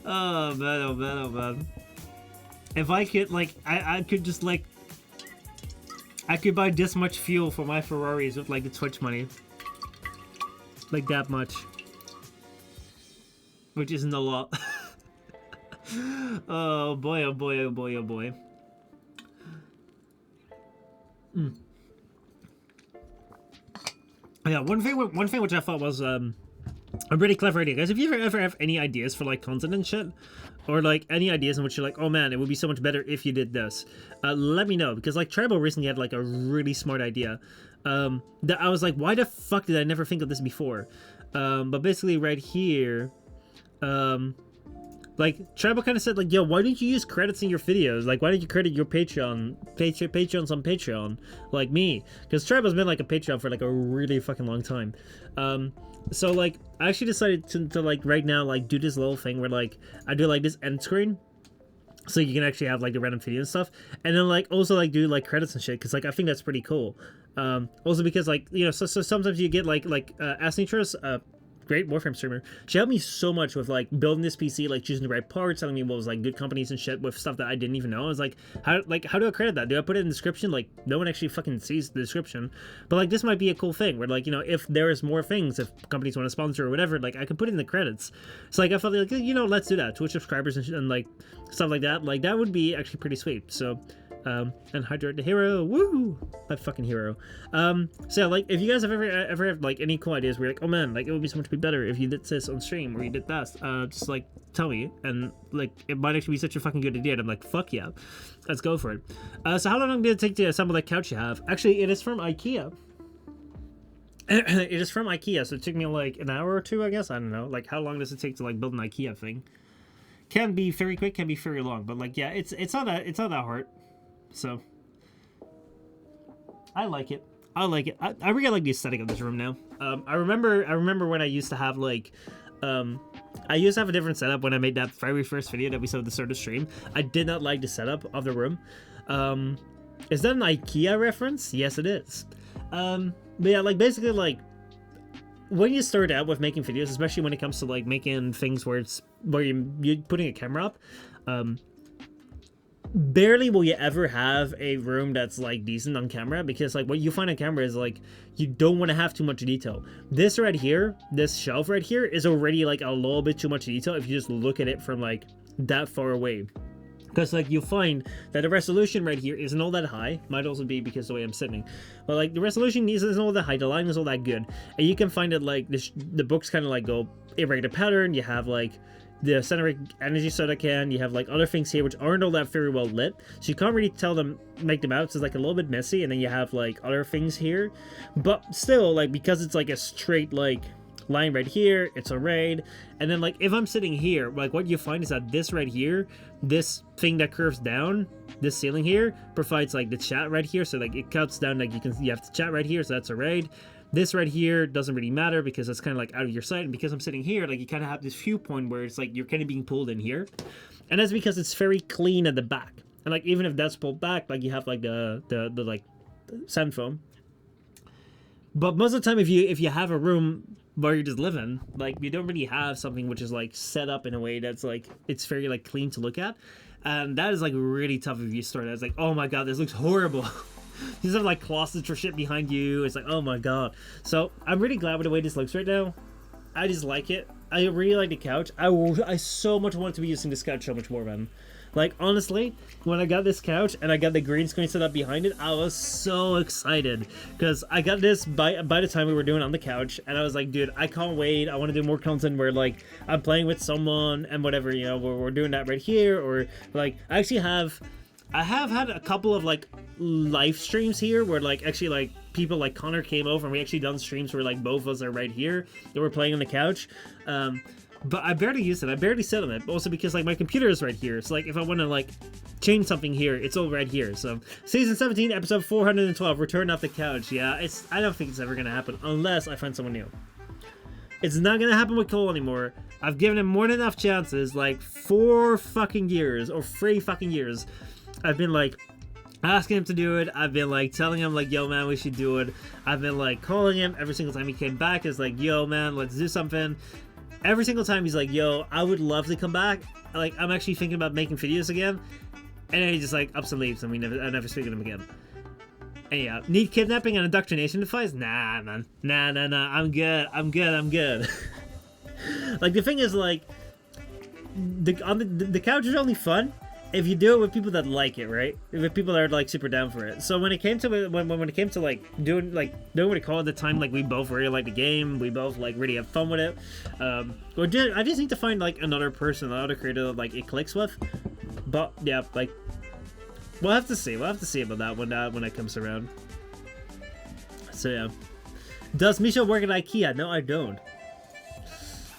Oh man, oh man, oh man. If I could like, I could just like, I could buy this much fuel for my Ferraris with like the Twitch money. Like that much. Which isn't a lot. Oh boy, oh boy, oh boy, oh boy. Yeah, one thing which I thought was A really clever idea, guys. If you ever have any ideas for like content and shit, or like any ideas in which you're like, oh man, it would be so much better if you did this, let me know, because like Tribal recently had like a really smart idea that I was like, why the fuck did I never think of this before? But basically right here, like Tribal kind of said like, yo, why don't you use credits in your videos? Like, why don't you credit your Patreons on Patreon like me? Because Tribal's been like a Patreon for like a really fucking long time. So like I actually decided to like right now like do this little thing where like I do like this end screen, so you can actually have like the random video and stuff, and then like also like do like credits and shit, because like I think that's pretty cool. Also because like, you know, so sometimes you get like Asnitros, great Warframe streamer. She helped me so much with like building this PC, like choosing the right parts, telling me what was like good companies and shit with stuff that I didn't even know. I was like, how do I credit that? Do I put it in the description? Like no one actually fucking sees the description. But like this might be a cool thing where like, you know, if there is more things, if companies want to sponsor or whatever, like I could put it in the credits. So like I felt like, you know, let's do that. Twitch subscribers and like stuff like that would be actually pretty sweet. So and Hydrate the hero, woo, my fucking hero. So like if you guys have ever have like any cool ideas where you're like, oh man, like it would be so much better if you did this on stream or you did that, just like tell me, and like it might actually be such a fucking good idea, and I'm like, fuck yeah, let's go for it. So how long did it take to assemble that couch you have? Actually, it is from IKEA. It is from IKEA, so it took me like an hour or two, I guess. I don't know, like how long does it take to like build an IKEA thing? Can be very quick, can be very long, but like yeah, it's not that hard. So I like it. I really like the aesthetic of this room now. I remember when I used to have like I used to have a different setup when I made that very first video that we saw at the start of the stream. I did not like the setup of the room. Is that an IKEA reference? Yes, it is. But yeah, like basically like when you start out with making videos, especially when it comes to like making things where you're putting a camera up, barely will you ever have a room that's like decent on camera, because like what you find on camera is like you don't want to have too much detail. This right here, this shelf right here is already like a little bit too much detail if you just look at it from like that far away, because like you'll find that the resolution right here isn't all that high. Might also be because the way I'm sitting, but like the resolution isn't all that high, the line is all that good, and you can find that like the books kind of like go irregular pattern. You have like the center energy soda can, you have like other things here which aren't all that very well lit, so you can't really make them out, so it's like a little bit messy. And then you have like other things here, but still like because it's like a straight like line right here, it's arrayed. And then like if I'm sitting here, like what you find is that this right here, this thing that curves down, this ceiling here provides like the chat right here, so like it cuts down, like you have the chat right here, so that's arrayed. This right here doesn't really matter because it's kind of like out of your sight, and because I'm sitting here, like you kind of have this viewpoint where it's like you're kind of being pulled in here, and that's because it's very clean at the back. And like even if that's pulled back, like you have like the like sand foam. But most of the time, if you have a room where you're just living, like you don't really have something which is like set up in a way that's like it's very like clean to look at, and that is like really tough if you start. It's like, oh my god, this looks horrible. You just have like closets or shit behind you. It's like, oh my god. So I'm really glad with the way this looks right now. I just like it. I really like the couch. I so much want to be using this couch so much more, man. Like honestly, when I got this couch and I got the green screen set up behind it, I was so excited because I got this by the time we were doing it on the couch, and I was like, dude, I can't wait. I want to do more content where like I'm playing with someone and whatever, you know, we're doing that right here, or like I have had a couple of like live streams here where like actually like people like Connor came over and we actually done streams where like both of us are right here that we're playing on the couch. But I barely use it. I barely sit on it. Also because like my computer is right here. So like if I want to like change something here, it's all right here. So season 17, episode 412, Return Off the Couch. Yeah, I don't think it's ever gonna happen unless I find someone new. It's not gonna happen with Cole anymore. I've given him more than enough chances, like 4 fucking years or 3 fucking years. I've been like asking him to do it. I've been like telling him like, yo man, we should do it. I've been like calling him every single time he came back. It's like, yo man, let's do something. Every single time he's like, yo, I would love to come back. Like I'm actually thinking about making videos again. And then he just like ups and leaves, and I never speak to him again. And yeah, need kidnapping and indoctrination device? Nah man, nah. I'm good. Like the thing is like the couch is only fun if you do it with people that like it, right? With people that are like super down for it. So when it came to when it came to like doing what it called at the time, like we both really like the game, we both like really have fun with it. I just need to find like another person, another creator that like it clicks with. But yeah, like we'll have to see. We'll have to see about that when it comes around. So yeah. Does Michel work at IKEA? No, I don't.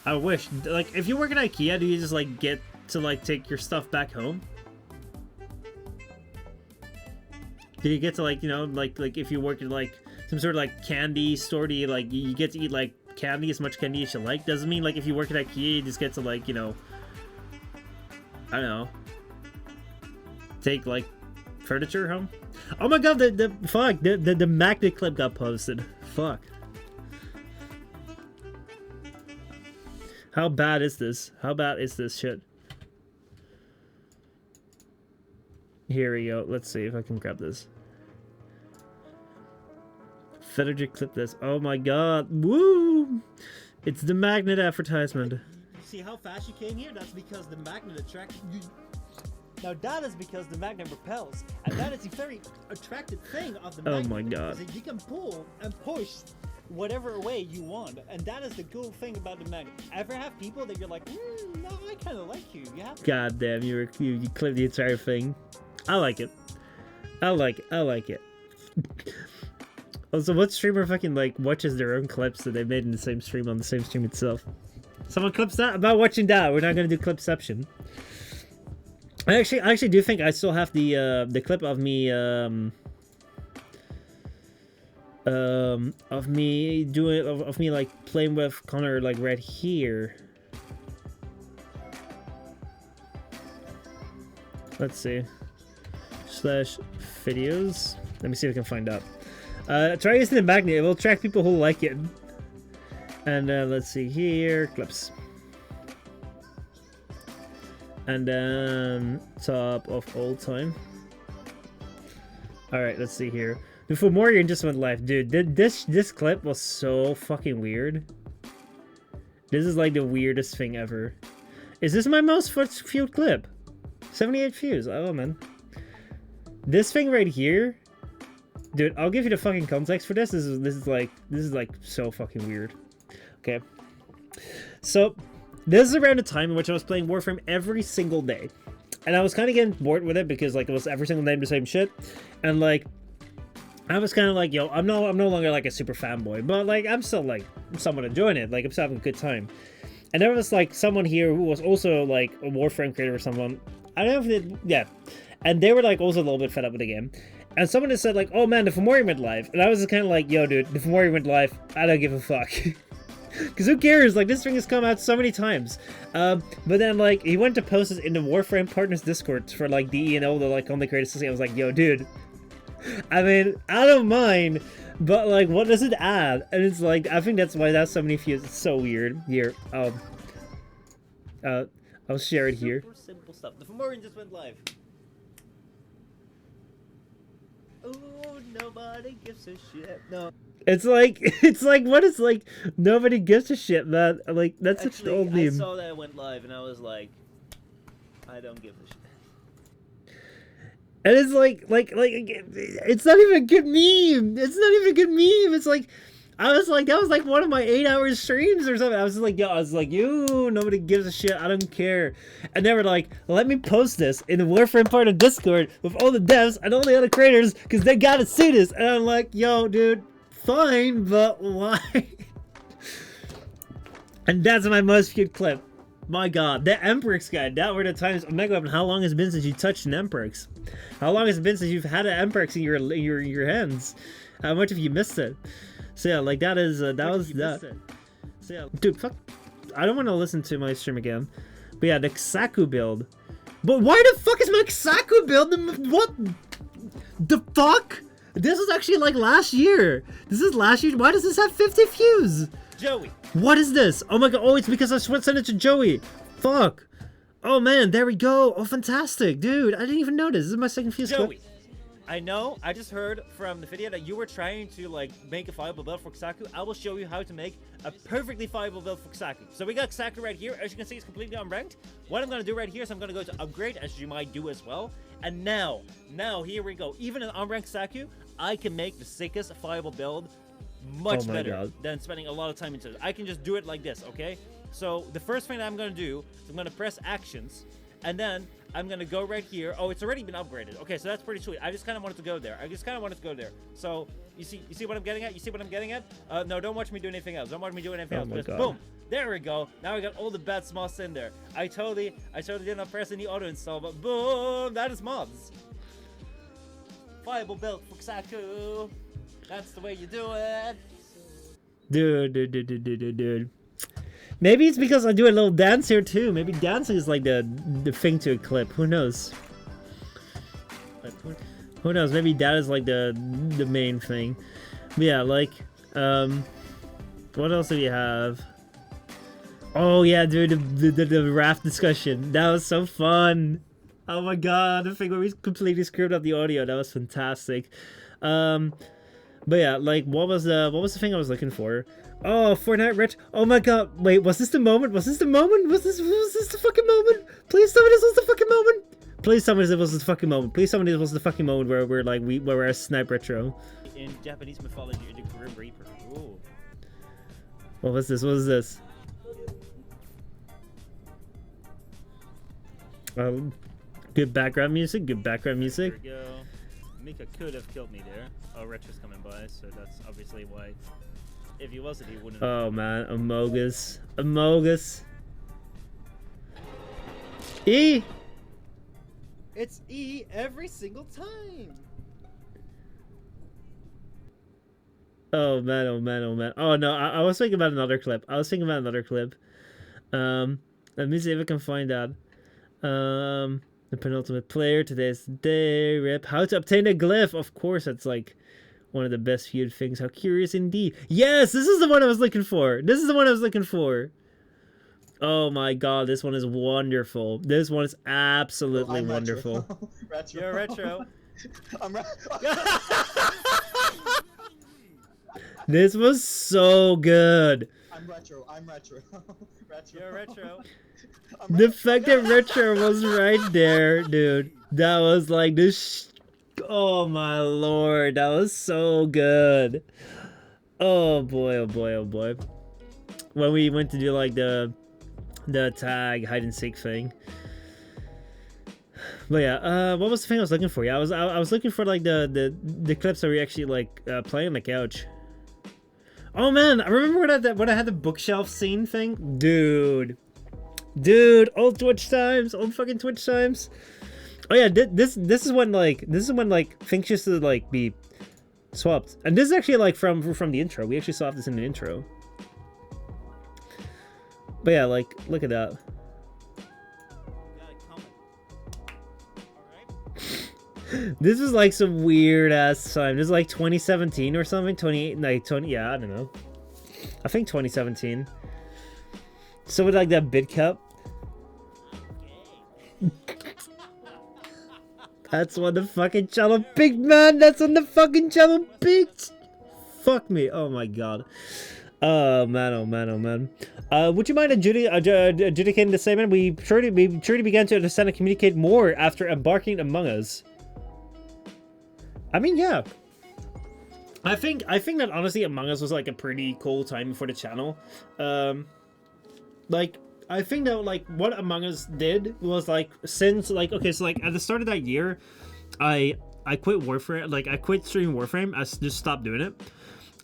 I wish. Like, if you work at IKEA, do you just like get to like take your stuff back home? Do you get to like, you know, like if you work at like some sort of like candy store, do you like you get to eat like candy, as much candy as you like? Doesn't mean like if you work at IKEA, you just get to like, you know, I don't know, take like furniture home. Oh my god, the magnet clip got posted. Fuck. How bad is this? How bad is this shit? Here we go. Let's see if I can grab this. Federer clip this. Oh my god. Woo! It's the magnet advertisement. See how fast you came here? That's because the magnet attracted you. Now that is because the magnet repels. And that is a very attractive thing of the magnet. Oh my god. You can pull and push whatever way you want, and that is the cool thing about the magnet. Ever have people that you're like, no, I kind of like you. You have. God damn, you clipped the entire thing. I like it. I like it. Also, what streamer fucking like watches their own clips that they made in the same stream on the same stream itself? Someone clips that? I'm not watching that. We're not gonna do clipception. I actually do think I still have the clip of me of me like playing with Connor like right here. Let's see. /videos. Let me see if I can find out. Try using the magnet. It will attract people who like it. And let's see here, clips. And then top of all time. All right, let's see here. The Fomorian just went live, dude. This clip was so fucking weird. This is like the weirdest thing ever. Is this my most viewed clip? 78 views. Oh man. This thing right here, dude. I'll give you the fucking context for this. This is like so fucking weird. Okay. So this is around the time in which I was playing Warframe every single day, and I was kind of getting bored with it because like it was every single day the same shit, and like I was kind of like, yo, I'm no longer like a super fanboy, but like I'm still like somewhat enjoying it. Like I'm still having a good time. And there was like someone here who was also like a Warframe creator or someone. I don't know if they, yeah. And they were like also a little bit fed up with the game. And someone had said like, oh man, the Fomorian went live. And I was just kind of like, yo dude, the Fomorian went live. I don't give a fuck. Because who cares? Like this thing has come out so many times. But then like he went to post this in the Warframe Partners Discord for like the E&O, the like on the creator system. I was like, yo dude. I mean, I don't mind, but like, what does it add? And it's like, I think that's why that's so many views. It's so weird. Here, I'll share it here. Super simple stuff. The Fomorian just went live. Oh, nobody gives a shit. No. It's like what is like nobody gives a shit, man. Like that's such an old meme. I saw that it went live and I was like, I don't give a shit. And it's like it's not even a good meme. It's not even a good meme. It's like I was like that was like one of my 8-hour streams or something. I was like, yo, I was like, you nobody gives a shit. I don't care. And they were like, let me post this in the Warframe part of Discord with all the devs and all the other creators because they gotta see this. And I'm like, yo, dude, fine, but why? And that's my most viewed clip. My god, the Emperix guy, that were the times. Omega Weapon, how long has it been since you touched an Emperix? How long has it been since you've had an Emperix in your hands? How much have you missed it? So yeah, like that is that was that. So yeah, dude, fuck. I don't want to listen to my stream again. But yeah, the Xaku build. But why the fuck is my Xaku build? What the fuck? This was actually like last year. This is last year. Why does this have 50 views? Joey. What is this? Oh my god. Oh, it's because I sent it to Joey. Fuck. Oh man, there we go. Oh, fantastic. Dude, I didn't even notice. This is my second fuse clip. I know, I just heard from the video that you were trying to like make a viable build for Kisaku. I will show you how to make a perfectly viable build for Kisaku. So we got Kisaku right here. As you can see, it's completely unranked. What I'm going to do right here is I'm going to go to upgrade, as you might do as well. And now here we go. Even in unranked Kisaku, I can make the sickest viable build much better than spending a lot of time into it. I can just do it like this, okay? So the first thing that I'm going to do is I'm going to press actions, and then I'm going to go right here. Oh, it's already been upgraded. Okay, so that's pretty sweet. I just kind of wanted to go there. So you see what I'm getting at? You see what I'm getting at? No, don't watch me do anything else. Don't watch me do anything else. Just boom. There we go. Now we got all the bad mods in there. I totally did not press any auto install, but boom, that is mods. Viable build for Kisaku. That's the way you do it. Dude. Maybe it's because I do a little dance here too. Maybe dancing is like the thing to equip. Who knows? Who knows? Maybe that is like the main thing. But yeah, like what else do we have? Oh yeah, dude, the raft discussion. That was so fun. Oh my god, the thing where we completely screwed up the audio. That was fantastic. But yeah, like what was the thing I was looking for? Oh, Fortnite Rich. Oh my god. Wait, was this the moment? Was this the moment? Was this the fucking moment? Please tell me this was the fucking moment. Please tell me this was the fucking moment. Please tell me this was the fucking moment where we're a snipe retro. In Japanese mythology, the Grim Reaper. Ooh. What was this? What was this? Good background music. Good background music. There we go. Mika could have killed me there. Oh, Retro's coming by, so that's obviously why. If he wasn't, he wouldn't. Oh man, Amogus. E. It's E every single time. Oh man. Oh no, I was thinking about another clip. Let me see if I can find that. The penultimate player, today's day, rip. How to obtain a glyph. Of course, that's like one of the best viewed things. How curious indeed. Yes, this is the one I was looking for. Oh my god, this one is wonderful. This one is absolutely wonderful. Retro. You're Retro. I'm This was so good. I'm retro. You're Retro. The fact that Retro was right there, dude. That was like this. Oh my lord, that was so good. Oh boy. When we went to do like the tag hide and seek thing. But yeah, what was the thing I was looking for? Yeah, I was looking for like the clips that we actually like playing on the couch. Oh man, I remember when I had the bookshelf scene thing, dude, old fucking Twitch times. Oh yeah, this is when like things used to like be swapped, and this is actually like from the intro. We actually saw this in the intro. But yeah, like look at that. This is like some weird ass time. This is like 2017 or something. 20, yeah, I don't know. I think 2017. So with like that bid cup. That's on the fucking channel pig, man. That's on the fucking channel pig. Fuck me. Oh my god. Oh man. Would you mind adjudicating the statement? We surely began to understand and communicate more after embarking Among Us. I mean, yeah. I think that honestly Among Us was like a pretty cool time for the channel. Like I think that like what Among Us did was like since like okay, so like at the start of that year, I quit Warframe. Like I quit streaming Warframe. I just stopped doing it,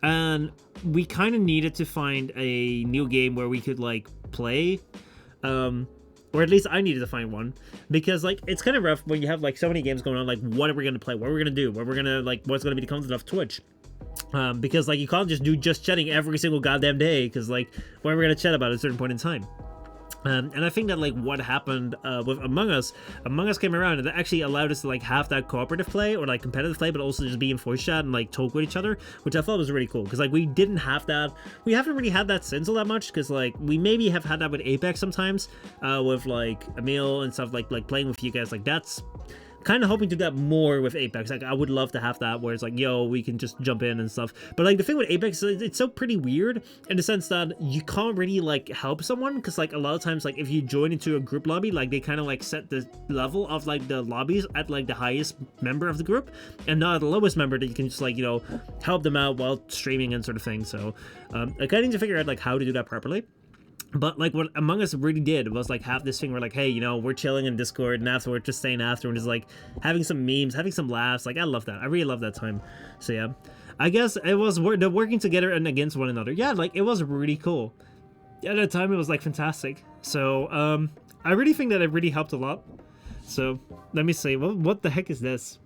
and we kind of needed to find a new game where we could like play. Or at least I needed to find one, because like it's kind of rough when you have like so many games going on. Like, what are we gonna play? What are we gonna do? What we're gonna like? What's gonna be the content of Twitch? Because like you can't just do just chatting every single goddamn day, because like what are we gonna chat about at a certain point in time? And I think that like what happened with Among Us came around and that actually allowed us to like have that cooperative play or like competitive play, but also just be in voice chat and like talk with each other, which I thought was really cool, because like we didn't have that. We haven't really had that since all that much, because like we maybe have had that with Apex sometimes, with like Emil and stuff, like playing with you guys. Like that's kind of hoping to do that more with Apex. Like I would love to have that where it's like, yo, we can just jump in and stuff. But like the thing with Apex is it's so pretty weird in the sense that you can't really like help someone, because like a lot of times like if you join into a group lobby, like they kind of like set the level of like the lobbies at like the highest member of the group and not the lowest member, that you can just like, you know, help them out while streaming and sort of thing. So I kind of need to figure out like how to do that properly. But like what Among Us really did was like have this thing where like, hey, you know, we're chilling in Discord and afterwards just staying after and just like having some memes, having some laughs. Like I love that. I really love that time. So yeah, I guess it was the working together and against one another. Yeah, like it was really cool. At that time it was like fantastic. So I really think that it really helped a lot. So let me see, what the heck is this?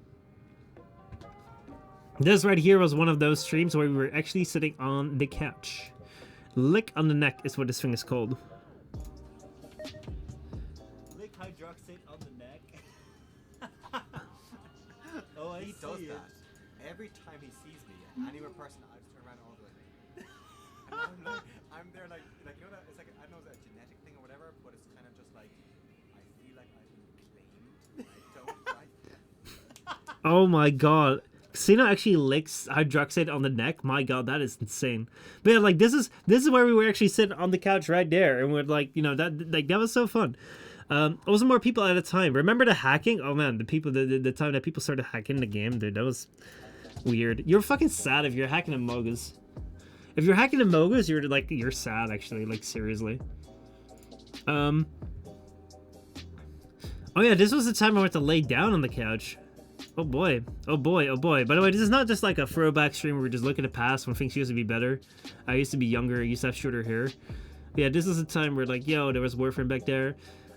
This right here was one of those streams where we were actually sitting on the couch. Lick on the neck is what this thing is called. Lick hydroxide on the neck. Oh, He does that every time he sees me. Anywhere person, I just turn around all the way. And I'm like, I'm there like you know that it's like I don't know it's a genetic thing or whatever, but it's kind of just like I feel like I've been claimed. I don't like that. Oh my god. Xena actually licks hydroxide on the neck. My god, that is insane. But yeah, like this is where we were actually sitting on the couch right there, and we're like, you know, that was so fun. It wasn't more people at a time. Remember the hacking? Oh man, the time that people started hacking the game, dude, that was weird. You're fucking sad if you're hacking Among Us. If you're hacking Among Us, you're sad actually, like seriously. Oh yeah, this was the time I went to lay down on the couch. Oh boy, oh boy, oh boy. By the way, this is not just like a throwback stream where we're just looking at past when things used to be better. I used to be younger, I used to have shorter hair. But yeah, this is a time where like, yo, there was a boyfriend back there.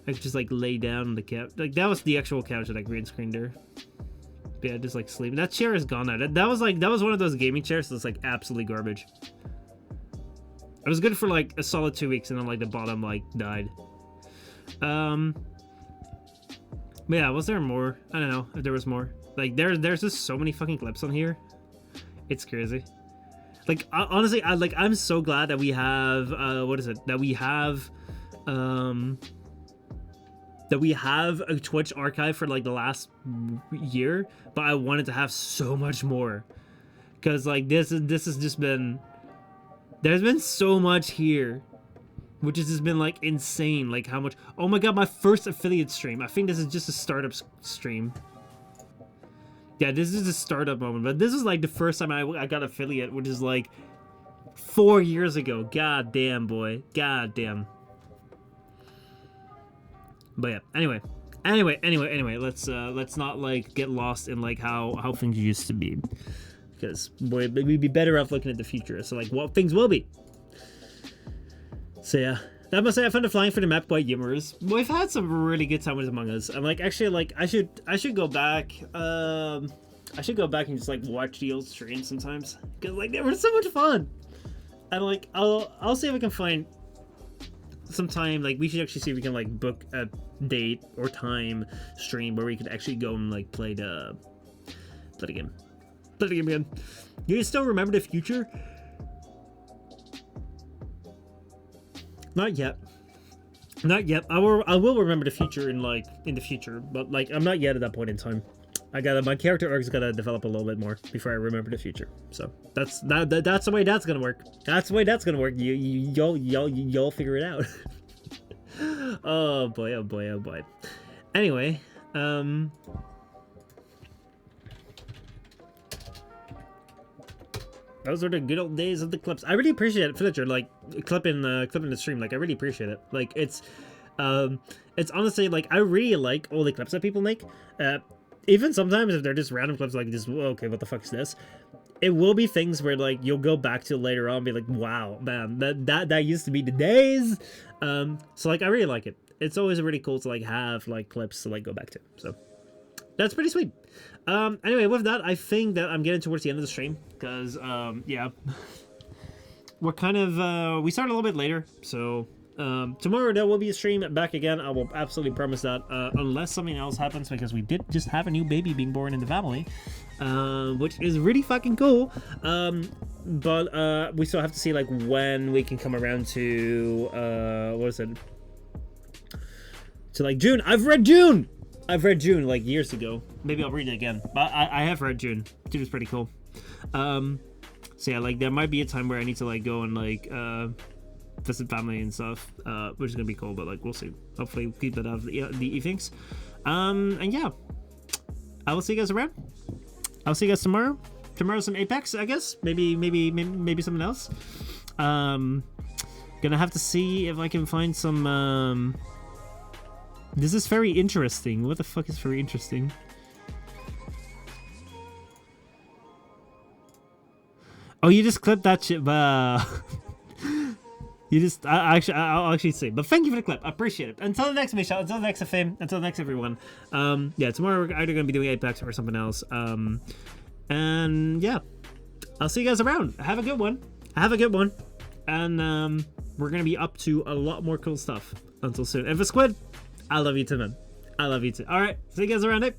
I could just like lay down on the couch. Like that was the actual couch that I green screened there. But yeah, just like sleeping. That chair is gone now. That was one of those gaming chairs that's like absolutely garbage. It was good for like a solid 2 weeks and then like the bottom like died. But yeah, was there more? I don't know if there was more. Like there's just so many fucking clips on here. It's crazy. Like honestly, I'm so glad that we have that we have a Twitch archive for like the last year, but I wanted to have so much more. Cause like this has just been, there's been so much here, which has just been like insane. Like how much, oh my god, my first affiliate stream. I think this is just a startup stream. Yeah, this is a startup moment, but this is like the first time I got affiliate, which is like 4 years ago. God damn, boy. God damn. But yeah, anyway, let's not like get lost in like how things used to be, because boy, we'd be better off looking at the future. So like what things will be. So yeah, I must say I found the flying for the map quite humorous. We've had some really good time with Among Us. I'm like, actually, like I should go back. I should go back and just like watch the old streams sometimes, because like they were so much fun. And like I'll see if I can find some time. Like we should actually see if we can like book a date or time stream where we could actually go and like play the game again. You still remember the future? Not yet. I will remember the future in the future, but like I'm not yet at that point in time. My character arc's gotta develop a little bit more before I remember the future. So that's the way that's gonna work. That's the way that's gonna work. You'll figure it out. Oh boy, oh boy, oh boy. Anyway, those are the good old days of the clips. I really appreciate it, Fletcher. Like clipping the stream. Like I really appreciate it. Like it's honestly like I really like all the clips that people make. Even sometimes if they're just random clips like this, okay, what the fuck is this? It will be things where like you'll go back to later on and be like, wow, man, that used to be the days. So like I really like it. It's always really cool to like have like clips to like go back to. So that's pretty sweet. Anyway, with that, I think that I'm getting towards the end of the stream because yeah, we're kind of we started a little bit later, so tomorrow there will be a stream back again. I will absolutely promise that, unless something else happens, because we did just have a new baby being born in the family, which is really fucking cool. But we still have to see like when we can come around to what is it? To like June. I've read June. I've read June like years ago. Maybe I'll read it again. But I have read June. June is pretty cool. So yeah, like there might be a time where I need to like go and like visit family and stuff, which is gonna be cool. But like we'll see. Hopefully we'll keep that out of the evenings. And yeah, I will see you guys around. I'll see you guys tomorrow. Tomorrow some Apex, I guess. Maybe something else. Gonna have to see if I can find some. This is very interesting. What the fuck is very interesting? Oh, you just clipped that shit. You just, I'll actually say. But thank you for the clip. I appreciate it. Until the next Michel, until the next FM, until the next everyone. Yeah, tomorrow we're either going to be doing Apex or something else. And yeah, I'll see you guys around. Have a good one. Have a good one. And we're going to be up to a lot more cool stuff. Until soon. And for Squid, I love you too, man. I love you too. All right, see you guys around it.